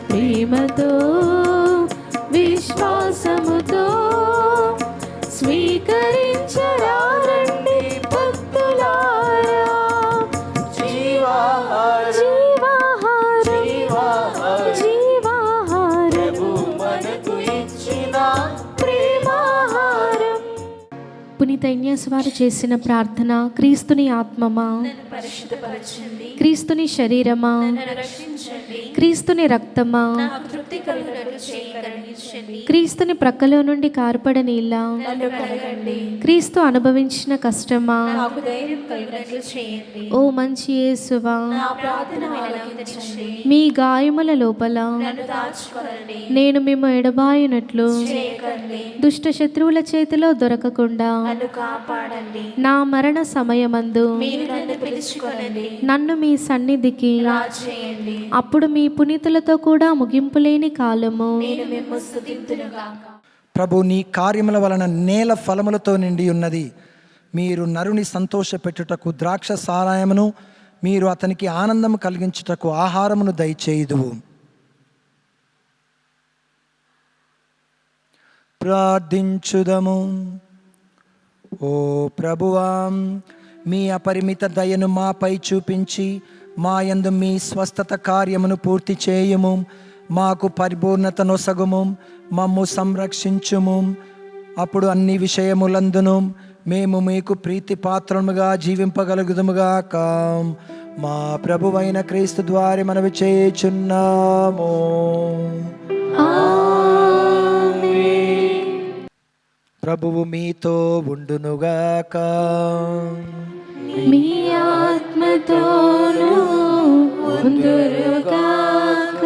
Speaker 9: ప్రేమతో విశ్వాసముతో స్వీకరించరారండి భక్తులారా. జీవాహారం జీవాహారం మనకు ఇచ్చిన ప్రేమాహారం. పునీత ఇన్యాస్ వారు చేసిన ప్రార్థన. క్రీస్తుని ఆత్మమా క్రీస్తుని శరీరమా క్రీస్తుని రక్తమా క్రీస్తుని ప్రక్కలో నుండి కార్పడ నీళ్ళ క్రీస్తు అనుభవించిన కష్టమా ఓ మంచి యేసువా మీ గాయముల లోపల నేను మేము ఎడబాయునట్లు దుష్ట శత్రువుల చేతిలో దొరకకుండా నా మరణ సమయమందు నన్ను మీ సన్నిధికి అప్పుడు మీ పునీతులతో కూడా ముగింపు లేని కాలము
Speaker 3: ప్రభు, నీ కార్యముల వలన నేల ఫలములతో నిండి ఉన్నది. మీరు నరుని సంతోషపెట్టుటకు ద్రాక్ష సారాయమును, మీరు అతనికి ఆనందము కలిగించుటకు ఆహారమును దయచేయుదువు. ప్రార్థించుదము. ఓ ప్రభువా, మీ అపరిమిత దయను మాపై చూపించి మా యందు మీ స్వస్థత కార్యమును పూర్తి చేయుము. మాకు పరిపూర్ణత నొసగుము, మమ్ము సంరక్షించుము. అప్పుడు అన్ని విషయములందును మేము మీకు ప్రీతి పాత్రముగా జీవింపగలుగుదుముగాక. మా ప్రభువైన క్రీస్తు ద్వారా మనవి చేయుచున్నాము. ప్రభువు మీతో ఉండునుగాక.
Speaker 9: మీ ఆత్మతోనూ ఉండునుగాక.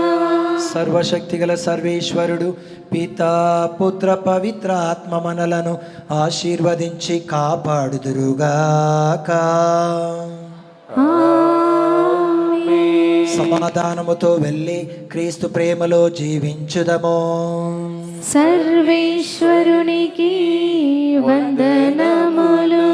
Speaker 3: సర్వశక్తిగల సర్వేశ్వరుడు పితా పుత్ర పవిత్ర ఆత్మ మనలను ఆశీర్వదించి కాపాడుదురుగాక. సమాధానముతో వెళ్ళి క్రీస్తు ప్రేమలో జీవించుదము.
Speaker 9: సర్వేశ్వరునికి వందనములు.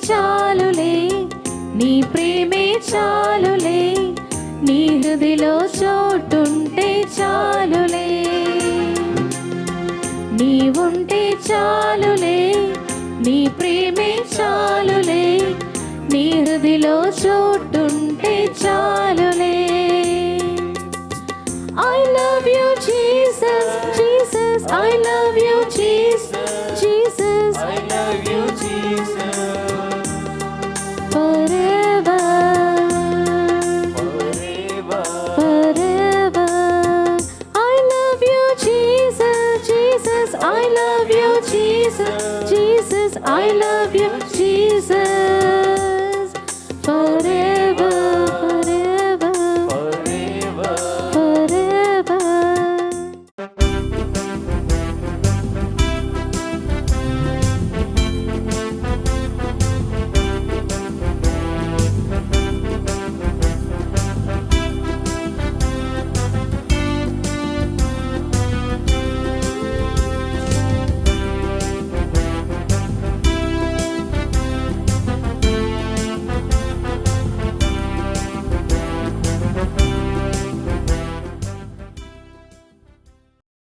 Speaker 9: చాలులే, నీ ప్రేమే చాలులే, నీ హృదిలో చోటుంటే చాలులే, నీవుంటే చాలులే, నీ ప్రేమే చాలులే, నీ హృదిలో చోటుంటే చాలులే. I love you Jesus, Jesus, I love you Jesus, Jesus,
Speaker 4: I love you, Jesus.
Speaker 9: forever,
Speaker 4: Forever.
Speaker 9: forever. I love you Jesus, Jesus, I love you Jesus, Jesus, I love you